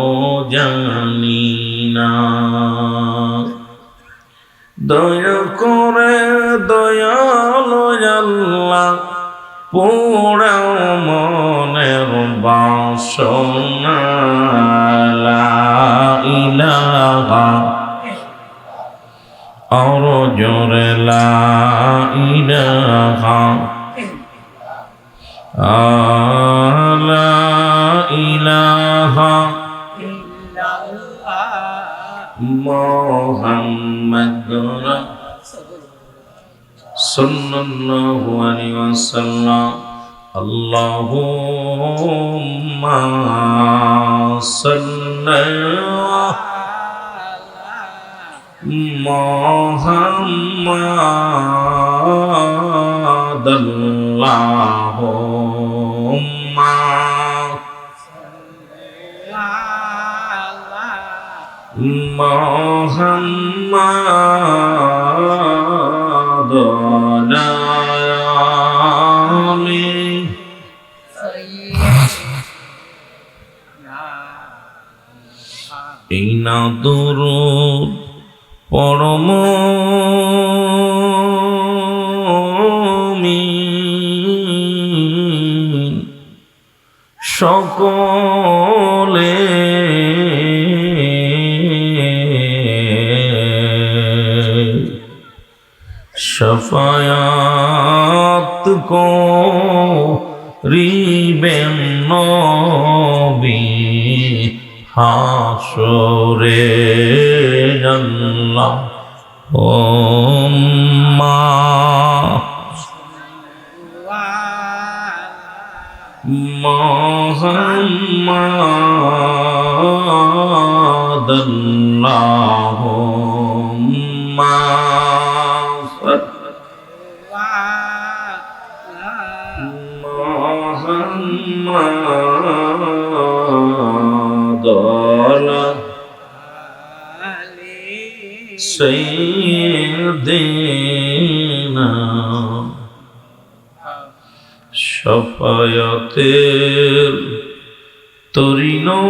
জানি না। দয়া করে দয়ালু আল্লাহ, পোড়াও মনের বাসনা। লা ইলাহা আর জোরে লা ইলাহা লা ইলাহা মুহাম্মাদুর সাল্লাল্লাহু আলাইহি ওয়াসাল্লাম। আল্লাহুম্মা সাল্লি মুহাম্মাদ। আল্লাহুম্মা মুহাম্মাদ আলাইহি এই না দুরূদ পরম মুমিন সকলে শফায়াত করিবেন নবী হাসরে। আল্লাহুম্মা মুহাম্মাদ। আল্লাহুম্মা মুহাম্মাদ সাইয়্যিদিনা। শফায়াতের তরি নবী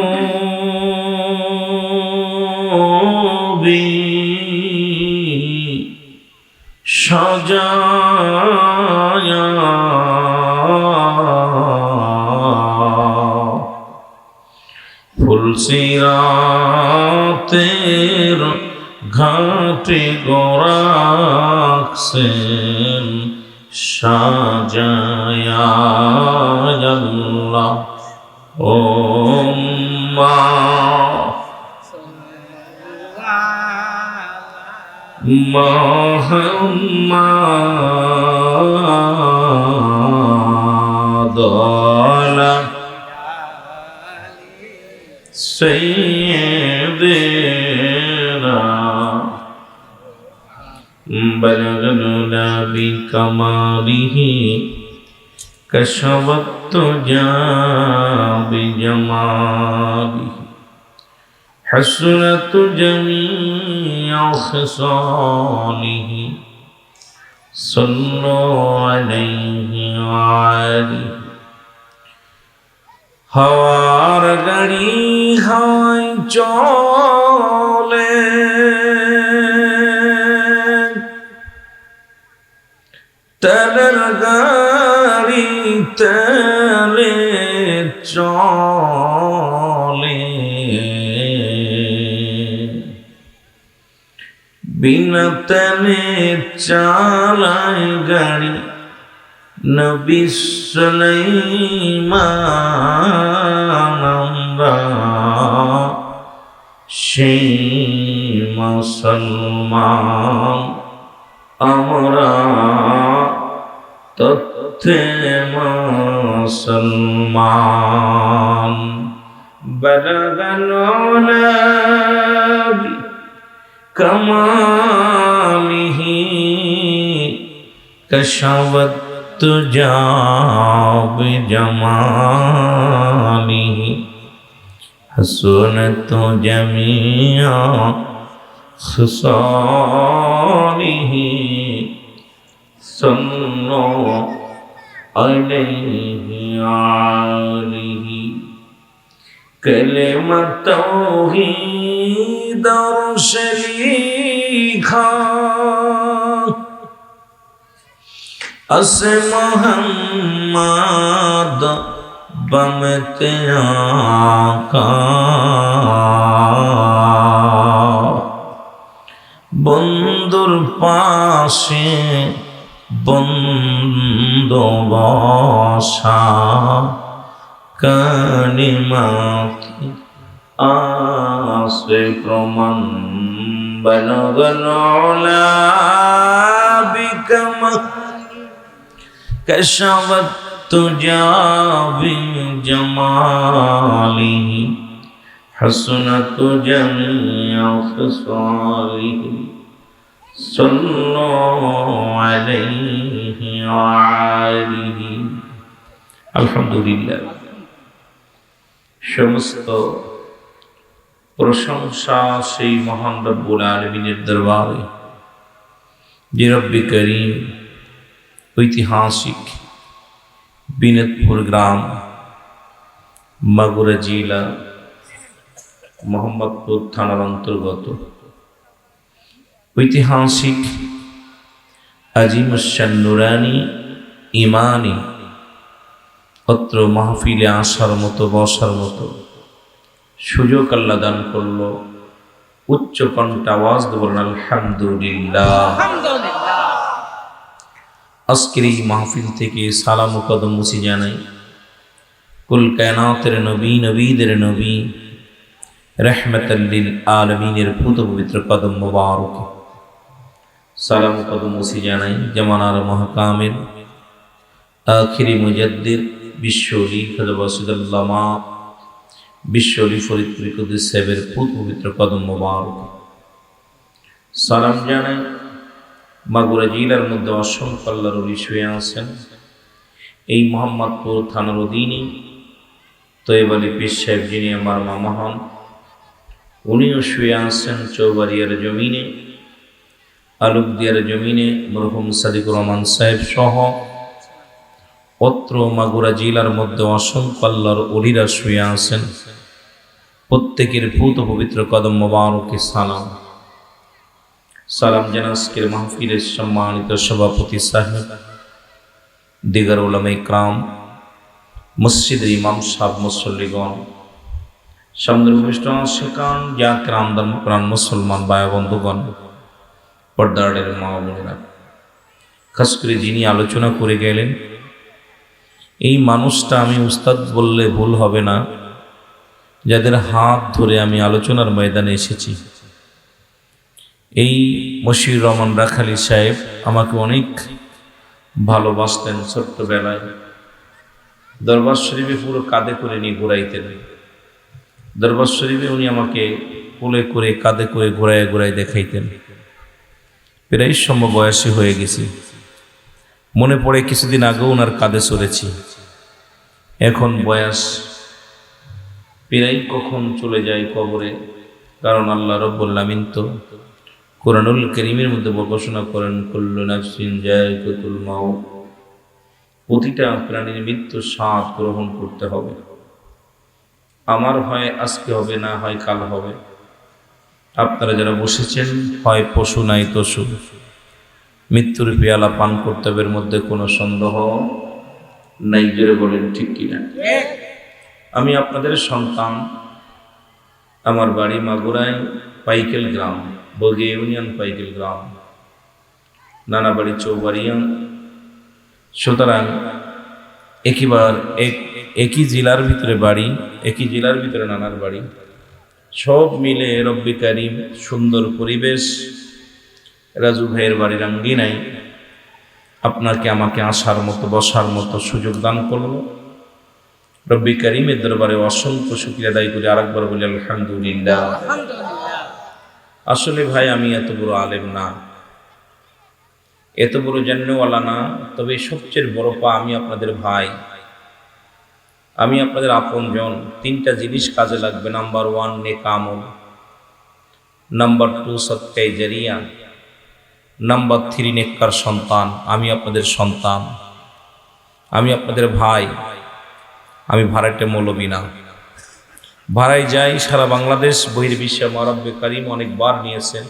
সাজা ফুলসিরাতের ঘাটে গোরাখছেন সাজায়া আল্লাহ ও মা মুহাম্মাদ سيدنا بلغنا بكماله كشف الدجى بجماله حسنت جميع خصاله صلوا عليه وآله হাওয়ার গাড়ি হাওয়ায় চলে তেলের গাড়ি তেলে চলে বিনা তেলে চালায় গাড়ি নবী সুলাইমান আমরা সেই মুসলমান আমরা তথ্যে মুসলমান বলগনা কামালিহি কশাবত तुझा बिजमालिह हसनत जमीआ खसालिह सल्लो अलैहि आलिह कलिमत तौहीद अर्श लिखा अस मोहम्मद बमते आका बंदुर पाशे बंदो बसा कलिमाती आसे प्रमाण बलगना बिकमा कशवत तुझा बिजमालिह हसनत जमीअ खसालिह सल्लु अलैहि वालिहि আলহামদুলিল্লাহ। সমস্ত প্রশংসা সেই মহান রব্বুল আলামিনের দরবারে যে রব্বে করিম ঐতিহাসিক বিনোদপুর গ্রাম মাগুরা জেলা মোহাম্মদপুর থানার অন্তর্গত ঐতিহাসিক আজিমুশান নুরানি ইমানি অত্র মাহফিলে আসার মতো বসার মতো সুযোগ আল্লাহ দান করলো। উচ্চ কণ্ঠ আওয়াজ বলেন আলহামদুলিল্লাহ। আজকের এই মাহফিল থেকে সালাম ও কদম মুছি জানাই কুল কায়নাতের নবী নবীদের নবী রাহমাতাল লিল আলামিনের পুত পবিত্র কদম মোবারক সালাম ও কদম মুছি জানাই জামানার মহাকামের আখিরি মুজাদ্দিদ বিশ্বলি খাজা বিশ্বলি ফরিদপুর কুদ্দুস সাহেবের পুত পবিত্র কদম মোবারক সালাম জানাই। মাগুরা জেলার মধ্যে অসংখ্য আল্লাহর ওলি শুয়ে আছেন। এই মোহাম্মদপুর থানার অধীনে তৈয়ব আলী পীর সাহেব যিনি আমার মামা হন উনিও শুয়ে আছেন চৌবাড়িয়ার জমিনে, আলুকদিয়ার জমিনে মরহুম সাদিকুর রহমান সাহেব সহ অত্র মাগুরা জেলার মধ্যে অসংখ্য আল্লাহর ওলিরা শুয়ে আছেন। প্রত্যেকের ভূত পবিত্র কদম মোবারকে সালাম। সালাম জানাজকের মাহফিলের সম্মানিত সভাপতি সাহেব দিগার উলামা ইকরাম, মসজিদের ইমাম সাহেব, মুসল্লিগণ, সামনের ভূমিষ্ঠ শেখান জাকির আমদান প্রাণ মুসলমান ভাই বন্ধুগণ, পর্দারের মা বোনেরা, খাস করে যিনি আলোচনা করে গেলেন এই মানুষটা, আমি উস্তাদ বললে ভুল হবে না, যাদের হাত ধরে আমি আলোচনার ময়দানে এসেছি। এই মশিউর রহমান রাখালি সাহেব আমাকে অনেক ভালোবাসতেন। ছোট্টবেলায় দরবার শরীফে পুরো কাঁধে করে নিয়ে ঘোরাইতেন। দরবার শরীফে উনি আমাকে কোলে করে কাঁধে করে ঘোরায় ঘোরায় দেখাইতেন। প্রায় সময় বয়সী হয়ে গেছি, মনে পড়ে কিছুদিন আগেও ওনার কাঁধে চড়েছি। এখন বয়স প্রায় কখন চলে যায় কবরে, কারণ আল্লাহ রাব্বুল আমিন তো কোরআনুল কারীমের মধ্যে ঘোষণা করেন, কুল্লু নাফসিন যায়িকাতুল মাউত, প্রতিটা প্রাণীর মৃত্যুর স্বাদ গ্রহণ করতে হবে। আমার হয় আজকে হবে, না হয় কাল হবে। আপনারা যারা বসেছেন, হয় পশু নাই তসু, মৃত্যুর পেয়ালা পান করতে হবে, এর মধ্যে কোনো সন্দেহ নাই। জোরে বলেন ঠিক কিনা? আমি আপনাদের সন্তান। আমার বাড়ি মাগুরায়, পাইকেল গ্রাম, বগি ইউনিয়ন, পাইকেল গ্রাম, নানা বাড়ি চৌবাড়িয়া। সুতরাং একই জেলার ভিতরে বাড়ি, একই জেলার ভিতরে নানার বাড়ি, সব মিলে রব্বি কারিম সুন্দর পরিবেশ, রাজু ভাইয়ের বাড়ির আঙ্গিনায় আপনাকে আমাকে আসার মতো, বসার মতো সুযোগ দান করলো। রব্বি কারিমের দরবারে অসংখ্য শুকরিয়া আদায় করি। আরেকবার বলি আলহামদুলিল্লাহ। আসলে ভাই আমি এত বড় আলেম না, এত বড় জান্নেওয়ালা না, তবে সবচেয়ে বড় পা আমি আপনাদের ভাই, আমি আপনাদের আপনজন। তিনটা জিনিস কাজে লাগবে। নাম্বার 1 নেক আমল, নাম্বার 2 সদকায়ে জারিয়া, নাম্বার 3 নেককার সন্তান। আমি আপনাদের সন্তান, আমি আপনাদের ভাই। আমি ভাড়াটে মৌলবী না, ভাড়ায় যাই সারা বাংলাদেশ, বহির্বিশ্বে রব্বে কারিম অনেকবার নিয়েছেন।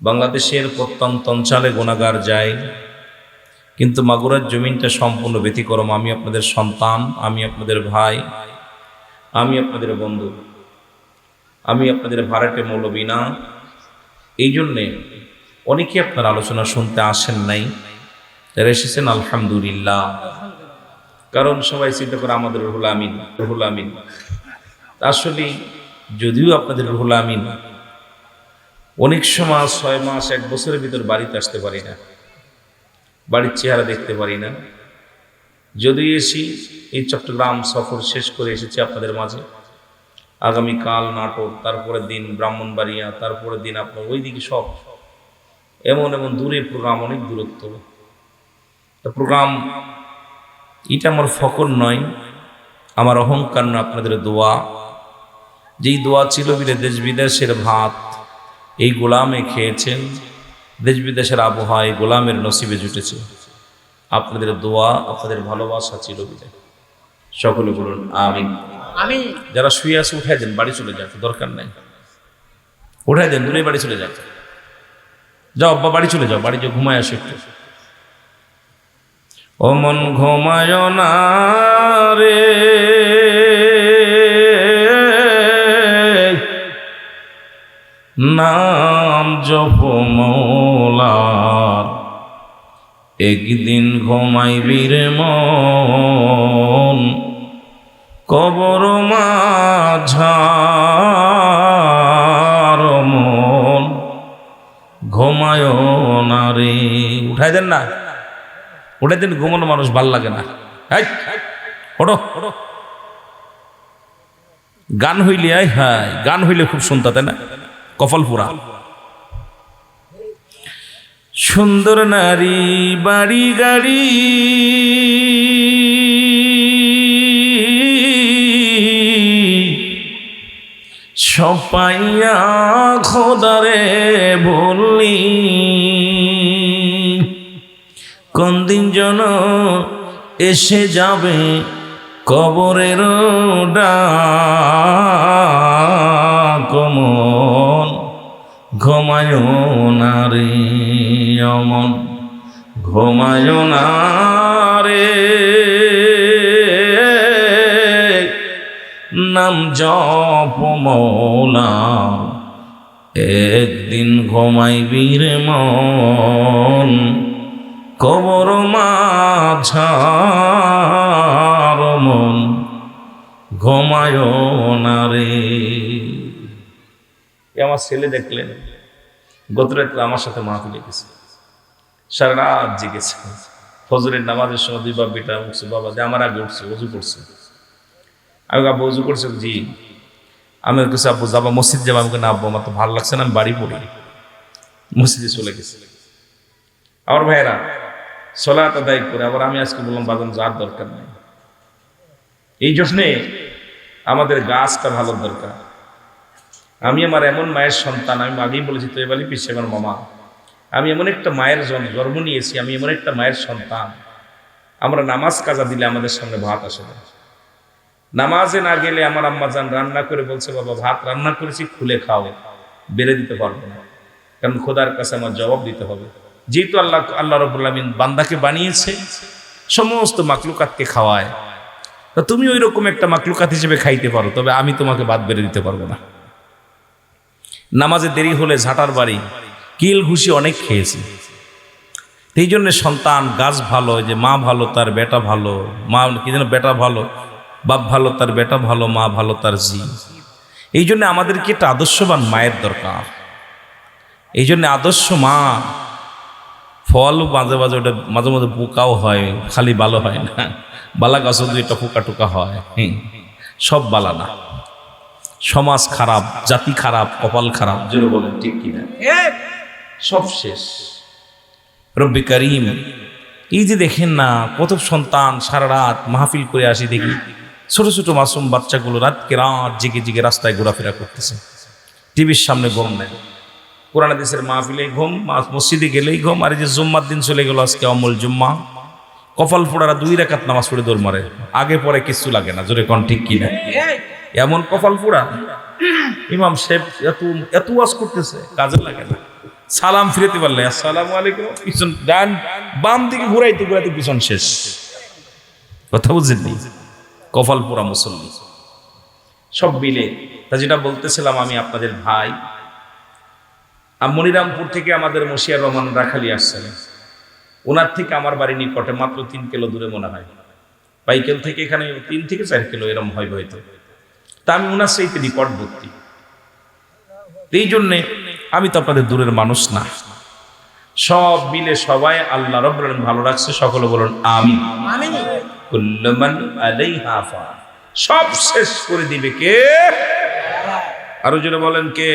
বাংলাদেশের প্রত্যন্ত অঞ্চলে গুনাহগার যায়, কিন্তু মাগুরার জমিনটা সম্পূর্ণ ব্যতিক্রম। আমি আপনাদের সন্তান, আমি আপনাদের ভাই, আমি আপনাদের বন্ধু, আমি আপনাদের ভাড়াটে মৌলবী না। এই জন্যে অনেকে আপনার আলোচনা শুনতে আসেন নাই, যারা এসেছেন আলহামদুলিল্লাহ। কারণ সবাই চিন্তা করে আমাদের রুহুল আমিন, রুহুল আমিন। আসলে যদিও আপনাদের রুহুল আমিন, অনেক সময় 6 মাস 1 বছরের ভিতর বাড়িতে আসতে পারি না, বাড়ির চেহারা দেখতে পারি না। যদি এসি, এই চট্টগ্রাম সফর শেষ করে এসেছি আপনাদের মাঝে। আগামীকাল নাটোর, তারপরের দিন ব্রাহ্মণবাড়িয়া, তারপরের দিন আপনার ওইদিকে সব এমন এমন দূরে প্রোগ্রাম, অনেক দূরত্ব প্রোগ্রাম। এটা আমার ফকর নয়, আমার অহংকার না, আপনাদের দোয়া। যেই দোয়া ছিল বিলে দেশ বিদেশের ভাত এই গোলামে খেয়েছেন, দেশ বিদেশের আবহাওয়া এই গোলামের নসিবে জুটেছে। আপনাদের দোয়া, আপনাদের ভালোবাসা ছিল বিলে। সকলে বলুন আমিন। আমিন। যারা শুয়ে আছে উঠাই দেন, বাড়ি চলে যাক, দরকার নাই। উঠাই দেন, দূরে বাড়ি চলে যাক। যাও আব্বা, বাড়ি চলে যাও, বাড়ি যে ঘুমায় আসো একটু। ও মন ঘুমায় না রে, নাম জপ মৌলার, একদিন ঘুমাইবি রে মন, কবর মাঝার মন ঘুমায় না রে। উঠাই দেন না, উঠাই দেন, ঘুমানো মানুষ ভাল লাগে না। ওঠো, গান হইলে হ্যাঁ, গান হইলে খুব শুনতা, তাই না? কপাল পুরা। সুন্দর নারী বাড়ি গাড়ি, সপাইয়া খোদারে বললি, কোন দিন যেন এসে যাবে কবরের ডাকমন, ঘুমায় না রে অমন, ঘুমায় না রে, নাম জপ মৌলা, একদিন ঘুমাইবি রে মন, কবর মাঝার মন, ঘুমায় না রে। আমার ছেলে দেখলেন গত রাত্রে আমার সাথে মাহফিলে গেছে, সারা রাত জেগেছে, ফজরের নামাজের সময় দুই বাপ বেটা উঠছে, বাবা যে আমার আগে উঠছে, অজু করছে। আমি আব্বু অজু করছে, জি। আমি কিছু আব্বু যাবা মসজিদ যাবো, আমাকে না আব্বু আমার তো ভালো লাগছে না, আমি বাড়ি পড়ি। মসজিদে চলে গেছে। আমার ভাইয়েরা সলাত আদায় করে আবার আমি আজকে বললাম বাজান যাওয়ার দরকার নেই, এই জন্যে আমাদের গাছটা ভালো দরকার। আমি আমার এমন মায়ের সন্তান, আমি আগেই বলেছি তো এবারই পিছিয়ে আমার মামা, আমি এমন একটা মায়ের জন্ম নিয়েছি, আমি এমন একটা মায়ের সন্তান, আমরা নামাজ কাজা দিলে আমাদের সামনে ভাত আসে না। নামাজে না গেলে আমার আম্মা জান রান্না করে বলছে, বাবা ভাত রান্না করেছি খুলে খাও, বেড়ে দিতে পারবো না, কারণ খোদার কাছে আমার জবাব দিতে হবে। যেহেতু আল্লাহ রাব্বুল আলামিন বান্দাকে বানিয়েছে, সমস্ত মাকলুকাতকে খাওয়ায়, তা তুমি ওই রকম একটা মাকলুকাত হিসেবে খাইতে পারো, তবে আমি তোমাকে ভাত বেড়ে দিতে পারবো না। নামাজে দেরি হলে ঝাঁটার বাড়ি, কিল ঘুষি অনেক খেয়েছি। এই জন্য সন্তান গাছ ভালো, যে মা ভালো তার বেটা ভালো, মা কি যেন বেটা ভালো, বাপ ভালো তার বেটা ভালো, মা ভালো তার জি। এই জন্য আমাদেরকে একটা আদর্শবান মায়ের দরকার। এই জন্য আদর্শ মা, ফল মাঝে মাঝে ওটা মাঝে মাঝে পোকাও হয়, খালি ভালো হয় না, বালা গাছ একটা পোকা টোকা হয়, সব বালা না। সমাজ খারাপ, জাতি খারাপ, কপাল খারাপ, জোরে বলেন ঠিক কিনা, সব শেষ। রব্বি করিম, এই যে দেখেন না কত সন্তান সারা রাত মাহফিল করে আসি, দেখি ছোট ছোট মাসুম বাচ্চাগুলো রাতকে রাত জেগে জেগে রাস্তায় ঘোরাফেরা করতেছে, টিভির সামনে ঘুম নেয়, কোরআন হাদিসের মাহফিলে ঘুম, মসজিদে গেলেই ঘুম। আর এই যে জুম্মার দিন চলে গেল, আজকে অমল জুম্মা, কপাল ফোড়ারা 2 রাকাত নামাজ পড়ে দৌড় মারে, আগে পরে কিছু লাগে না, জোরে কোন ঠিক কিনা। এমন কপাল ফোড়া, ইমাম সাহেব এত ওয়াজ করতেছে, কাজে লাগে না। সালাম ফিরাতে পারলে আসসালামু আলাইকুম, পিছন ডান বাম দিকে ঘুরাইতে ঘুরাইতে পিছন শেষ। কথা বুঝেননি? কপাল পোড়া মুসল্লি সব মিলে। তা যেটা বলতেছিলাম, আমি আপনাদের ভাই মনিরামপুর থেকে আমাদের মশিয়ার রহমান রাখালি আসছেন, ওনার থেকে আমার বাড়ি নিকটে মাত্র 3 কিলো দূরে মনে হয়, পাইকেল থেকে এখানে 3 থেকে 4 কিলো এরম হয় হয়তো। তা আমি ওনার সাথে নিকটবর্তী, এই জন্যে আমি তো আপনাদের দূরের মানুষ না। সব মিলে সবাই আল্লাহ রাব্বুল আলামিন ভালো রাখছে, সকলে বলুন আমিন। কুল্লু মান আলাইহা ফান, সব শেষ করে দিবে কে? আরো জোরে বলেন কে?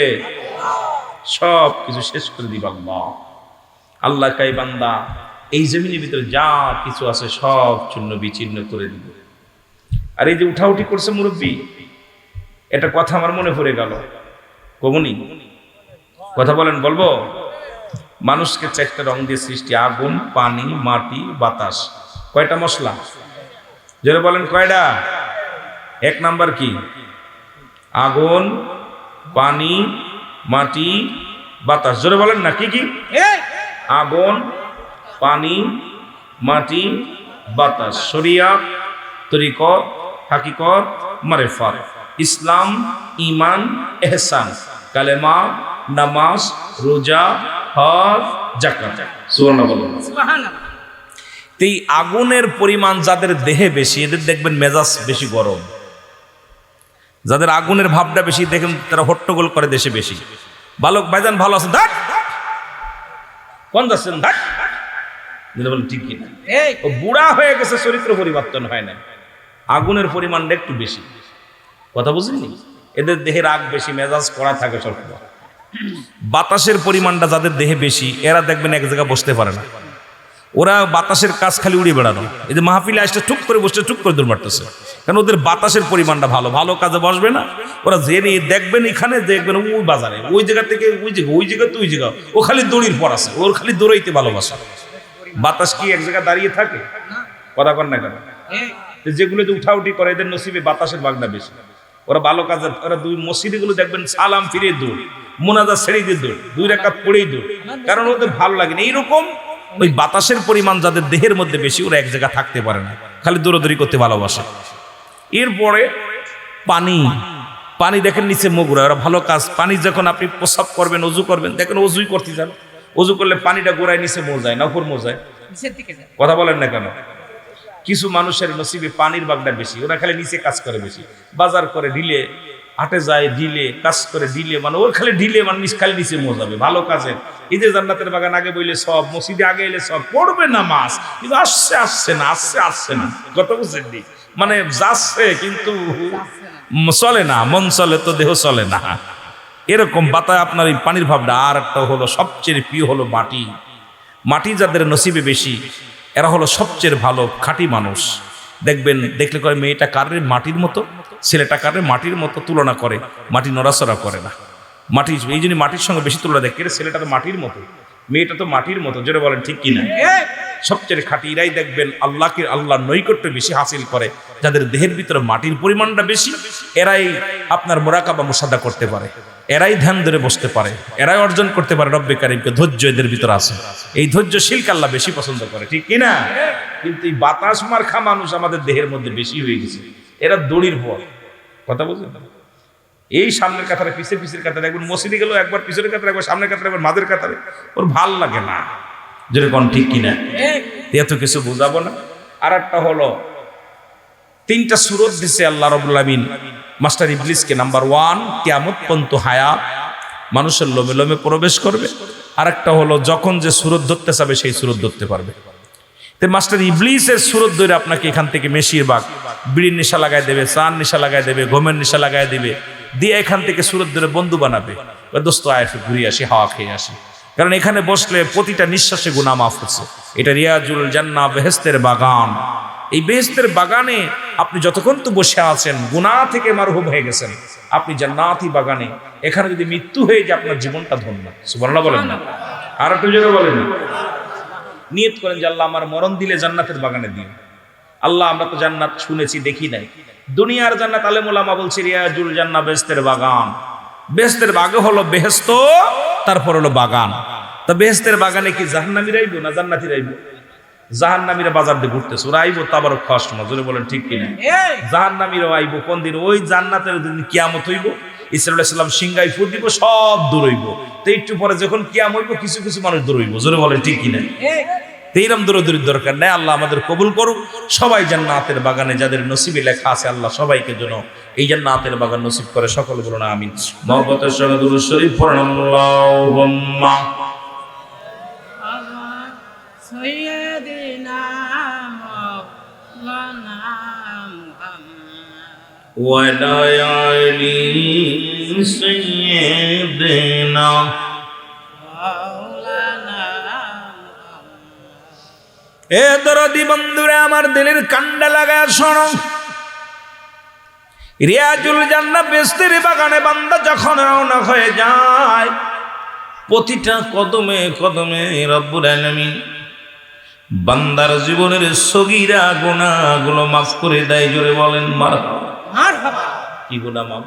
সব কিছু শেষ করে দিবে আল্লাহ। আল্লাহ কাই বান্দা এই জমিনের ভিতরে যা কিছু আছে সব চূর্ণ বিচীর্ণ করে দিবে। আর এই যে উঠাউঠি করছে মুরব্বী, এটা কথা আমার মনে পড়ে গেল, কমনি কথা বলেন, বলবো? মানুষকে 4টা রং দিয়ে সৃষ্টি, আগুন, পানি, মাটি, বাতাস। কয়টা মশলা? জোরে বলেন কয়টা? 1 নাম্বার কি? আগুন, পানি, মাটি, বাতাস। জোরে বলেন না, কি কি? আগুন, পানি, মাটি, বাতাস। শরিয়াত, তরিকত, হাকিকত, মারিফাত, ইসলাম, ঈমান, ইহসান, কালেমা, নামাজ, রোজা, হজ, যাকাত। সুবহানাল্লাহ। এই আগুনের পরিমাণ যাদের দেহে বেশি, এদের দেখবেন মেজাজ বেশি গরম। যাদের আগুনের ভাবটা বেশি, দেখেন তারা হট্টগোল করে দেশে বেশি। বালক ভাইজান ভালো আছেন, ধাট কোন যাচ্ছেন, ধাট বলেন ঠিক কিনা? ও বুড়া হয়ে গেছে, চরিত্র পরিবর্তন হয় না, আগুনের পরিমাণটা একটু বেশি। কথা বুঝলি? এদের দেহে রাগ বেশি, মেজাজ কড়া থাকে সব। বাতাসের পরিমাণটা যাদের দেহে বেশি, এরা দেখবেন এক জায়গায় বসতে পারে না, ওরা বাতাসের কাজ খালি উড়িয়ে বেড়ানো। এই যে মাহফিলে আসতে টুক করে বসতে, টুক করে দৌড় মারতেছে, কারণ ওদের বাতাসের পরিমাণটা ভালো, ভালো কাজে বসবে না ওরা। জেনে দেখবেন এখানে, দেখবেন ওই বাজারে, ওই জায়গা থেকে ওই জায়গা, ওই জায়গা তো ওই জায়গা, ও খালি দড়ির পর আছে, ওর খালি দৌড়াইতে ভালোবাসে। বাতাস কি এক জায়গায় দাঁড়িয়ে থাকে? কথা কর না কেন? যেগুলো যে উঠাউঠি করে, এদের নসিবে বাতাসের ভাগটা বেশি। ওরা ভালো কাজে, ওরা 2 মসজিদে গুলো দেখবেন সালাম ফিরে দৌড়, মোনাজাত ছেড়ে দিয়ে দৌড়, 2 রাকাত পড়েই দৌড়, কারণ ওদের ভালো লাগে না। এইরকম ওই বাতাসের পরিমাণ যাদের দেহের মধ্যে বেশি, ওরা এক জায়গায় থাকতে পারে না, খালি দৌড়াদৌড়ি করতে ভালোবাসে। এরপরে পানি, পানি দেখেন নিচে মোগরা, ওরা ভালো কাজ। পানি যখন আপনি প্রসাব করবেন, অজু করবেন, দেখেন অজুই করতে যান, অজু করলে পানিটা গোড়ায় নিচে মোজায় না উপর মোজায়? কথা বলেন না কেন? কিছু মানুষের নসিবে পানির বাগদা বেশি, ওরা খালি নিচে কাজ করে বেশি, বাজার করে ঢিলে, হাটে যায় ঢিলে, কাজ করে ঢিলে, মানে ওর খালি ঢিলে, মানে খালি নিচে মোজাবে ভালো কাজের। এই যে জান্নাতের বাগান আগে বইলে সব, মসজিদে আগে এলে সব, পড়বে না মাস, কিন্তু আসছে না, আসছে না, কত বুঝেন নি, মানে যাচ্ছে কিন্তু চলে না, মন চলে তো দেহ চলে না। এরকম বাতায় আপনার এই পানির ভাবটা। আর একটা হলো সবচেয়ে প্রিয় হলো মাটি। মাটি যাদের নসিবে বেশি, এরা হলো সবচেয়ে ভালো খাঁটি মানুষ। দেখবেন, দেখলে করে মেয়েটা কারে মাটির মতো, ছেলেটা কারে মাটির মতো তুলনা করে, মাটি নড়াচড়া করে না। মাটি, এই জন্য মাটির সঙ্গে বেশি তুলনা দেখে, ছেলেটা তো মাটির মতো, মেয়েটা তো মাটির মতো, যেটা বলেন ঠিক কিনা? সবচেয়ে খাঁটি এরাই দেখবেন আল্লাহকে, আল্লাহর নৈকট্য বেশি হাসিল করে। যাদের দেহের ভিতরে মাটির পরিমাণটা বেশি, এরাই আপনার মুরাকাবা মুসাদা করতে পারে, এরাই ধ্যান ধরে বসতে পারে, এরাই অর্জন করতে পারে রব্বে কারিমকে। ধৈর্য এদের ভিতরে আছে, এই ধৈর্যশীলকে আল্লাহ বেশি পছন্দ করে, ঠিক কিনা? কিন্তু এই বাতাস মার্খা মানুষ আমাদের দেহের মধ্যে বেশি হয়ে গেছে, এরা দড়ির পর। কথা বলছেন? এই সামনের কাতারে, পিছের কাতারে, একবার মসজিদে গেল, একবার পিছনের কাতারে, একবার সামনের কাতারে, একবার মাঝের কাতারে, ওর ভাল লাগে না, যেরকম ঠিক কিনা? এত কিছু বুঝাবো না। আর একটা হলো, তিনটা সূরত দিছে আল্লাহ রাব্বুল আলামিন মাস্টার ইবলিসকে। নাম্বার 1, কিয়ামত পর্যন্ত হায়াত, মানুষের লোমে লোমে প্রবেশ করবে। আর একটা হলো, যখন যে সূরত ধরতে চাবে সেই সূরত ধরতে পারবে। তো মাস্টার ইবলিসের সূরত ধরে আপনাকে এখান থেকে মেশির বাগ, বিড়ির নেশা লাগাই দেবে, চার নেশা লাগাই দেবে, গমের নেশা লাগাই দেবে, দিয়ে এখান থেকে সূরত ধরে বন্ধু বানাবে, দোস্ত আয় ঘুরিয়ে আসি, হাওয়া খেয়ে আসি। কারণ এখানে বসলে প্রতিটা নিঃশ্বাসে গুনাহ মাফ হচ্ছে। এটা রিয়াজুল জান্নাহ, বেহেশতের বাগান। এই বেহেশতের বাগানে আপনি যতক্ষণ তো বসে আছেন, গুনাহ থেকে মারহুম হয়ে গেছেন, আপনি জান্নাতি বাগানে। এখানে যদি মৃত্যু হয়ে যায়, আপনার জীবনটা ধন্য। সুবহানাল্লাহ বলেন না? আর একটু জোরে বলেন। নিয়ত করেন যে আল্লাহ আমার মরণ দিলে জান্নাতের বাগানে দিন। আল্লাহ আমরা তো জান্নাত শুনেছি, দেখি নাই। দুনিয়ার জান্নাত আলেম ওলামা বলছে রিয়াজুল জান্নাহ, বেহেশতের বাগান। বেহেশতের বাগে হলো বেহেশত, তারপর হলো বাগান। তা বেহেশতের বাগানে কি জাহান্নামীরা আইবো না জান্নাতীরা আইবো? জাহান্নামীরা বাজার দিয়ে ঘুরতেছে, ওরা আইবো তাবারক খাওয়ার সময়, জোরে বলেন ঠিক কিনা? জাহান্নামীরাও আইবো কোন দিন? ওই জান্নাতের দিন কিয়ামত হইব, ঈসা আলাইহিস সালাম সিংহাই ফুট দিব, সব দূর হইব। তো একটু পরে যখন কিয়াম হইব, কিছু কিছু মানুষ দূর হইব, জোরে বলেন ঠিক কিনা? এইরকম দূরদূরির দরকার নেই। আল্লাহ আমাদের কবুল করুক। সবাই জান্নাতের বাগানে, যাদের নসিবে লেখা আছে, আল্লাহ সবাইকে যেন এই জান্নাতের বাগান নসিব করে। সকল বলুন আমিন। মহব্বতের সঙ্গে দুরূদ শরীফ পড়ুন, আল্লাহুম্মা সাইয়্যিদিনা মাওলানা মুহাম্মদ ওয়া আলা আলি সাইয়্যিদিনা এ দরদি বন্ধুরা, আমার দিলের কান্ডা লাগায় শোনো। রিয়াজুল জান্নাহ, বেহেশতের বাগানে বান্দা যখন রওনা হয়ে যায়, প্রতিটা কদমে কদমে রব্বুল আলামিন বান্দার জীবনের সগীরা গুনাহগুলো মাফ করে দেয়। জোরে বলেন মারহাবা। কি গুনাহ মাফ?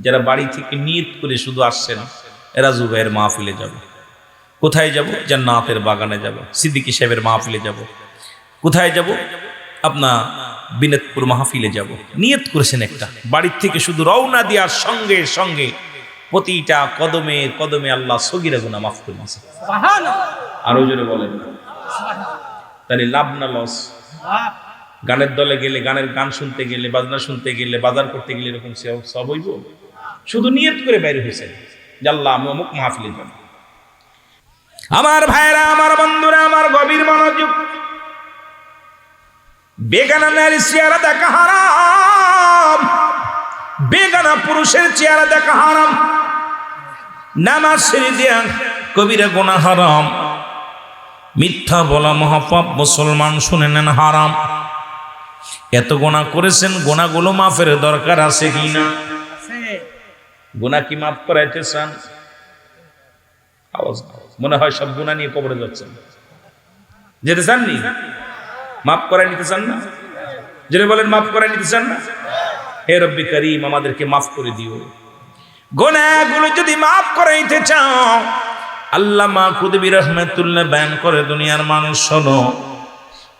যারা বাড়ি থেকে নিয়ত করে শুধু আসছেন, এরা জুবাইর মাহফিলে যাবে। কোথায় যাব? জান্নাতের বাগানে যাব। সিদ্দিকী সাহেবের মাহফিলে যাব। কোথায় যাব? আপনার বিনোদপুর মাহফিলে যাব। নিয়ত করেছেন একটা, বাড়ির থেকে শুধু রওনা দেওয়ার সঙ্গে সঙ্গে প্রতিটা কদমে কদমে আল্লাহ সগীরা গুনাহ মাফ করে দিয়েছে। আরো জোরে বলেন। তাহলে লাভ না লস? গানের দলে গেলে, গান শুনতে গেলে, বাজনা শুনতে গেলে, বাজার করতে গেলে এরকম সব হইব? শুধু নিয়ত করে বাইরে হয়েছে যে আল্লাহ আমি অমুক মাহফিলে যাব। আমার ভাইরা, আমার বন্ধুরা, আমার গভীর মনোযোগ। বেগানা নারীর চেহারা দেখা হারাম, বেগানা পুরুষের চেহারা দেখা হারাম, নামাজ ছেড়ে দেয়া কবিরা গুনাহ হারাম, মিথ্যা বলা মহাপাপ, মুসলমান শুনে নেন হারাম। এত গুনাহ করেছেন, গুনাহগুলো মাফের দরকার আছে কিনা? গুনাহ কি মাফ করাইতে চান? আওয়াজ মনে হয় সব গুনাহ নিয়ে কবরে যাচ্ছেন, যেতে চাননি? মাফ করাই নিতে চান না? যেটা বলেন মাফ করাই নিতে চান না? হে রব্বি করিম, আমাদেরকে মাফ করে দিও। গুনাহগুলো যদি মাফ করাইতে চাও, আল্লামা কুতুবী রাহমাতুল্লাহ বয়ান করে, দুনিয়ার মানুষ শোনো,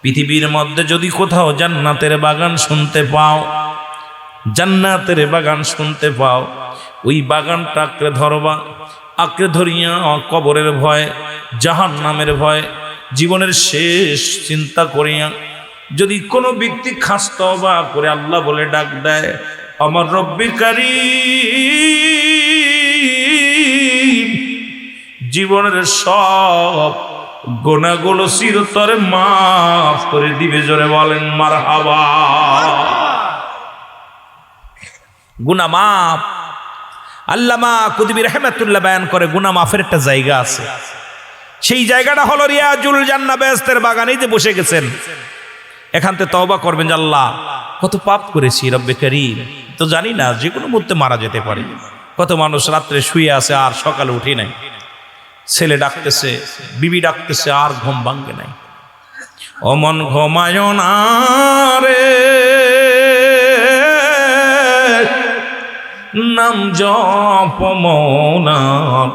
পৃথিবীর মধ্যে যদি কোথাও জান্নাতের বাগান শুনতে পাও, জান্নাতের বাগান শুনতে পাও, ওই বাগানটা আঁকড়ে ধরবা। আঁকড়ে ধরিয়া কবরের ভয়, জাহান্নামের ভয়, জীবনের শেষ চিন্তা করিয়া যদি কোনো ব্যক্তি খাস তওবা করে আল্লাহ বলে ডাক দেয়, আমার রব্বে কারীম জীবনের সব গুনাহগুলো চিরতরে মাফ করে দিবে। জোরে বলেন মারহাবা। গুনাহ মাফ। আল্লামা কুতুবী রাহমাতুল্লাহ বয়ান করে, গুনাহ মাফের একটা জায়গা আছে, সেই জায়গাটা হলো রিয়াজুল জান্নাহ, বেহেশতের বাগানেই যে বসে গেছেন, এখান থেকে তওবা করবেন যে আল্লাহ কত পাপ করেছি রব্বে কারীম, তো জানি না যে কোনো মুহূর্তে মারা যেতে পারি। কত মানুষ রাত্রে শুয়ে আছে আর সকালে উঠে নাই, ছেলে ডাকতেছে, বিবি ডাকতেছে, আর ঘুম ভাঙ্গে নাই। অমন ঘুমায় না রে, নাম জপ মৌনার,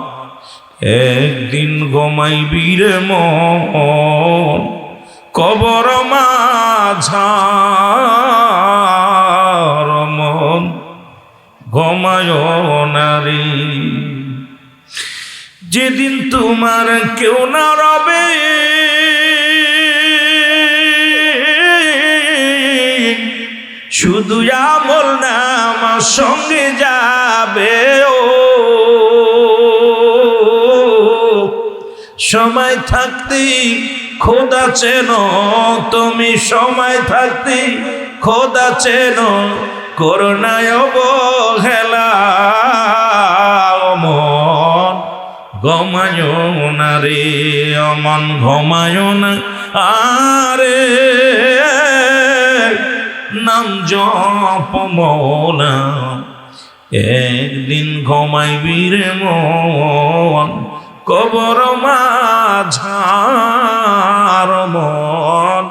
একদিন ঘুমাইবি রে মন, কবর মাঝার মন ঘুমায় না রে। যেদিন তোমার কেউ না রবে, শুধু আমল নামা সঙ্গে যাবে। ও সময় থাকতে খোদা চেনো, তুমি সময় থাকতে খোদা চেনো, করোনায় অবহেলা অমন ঘুমায় না রে, অমন ঘুমায় না আরে, নাম জপ মৌলা, একদিন ঘুমাইবি রে মন, কবর মাঝার মন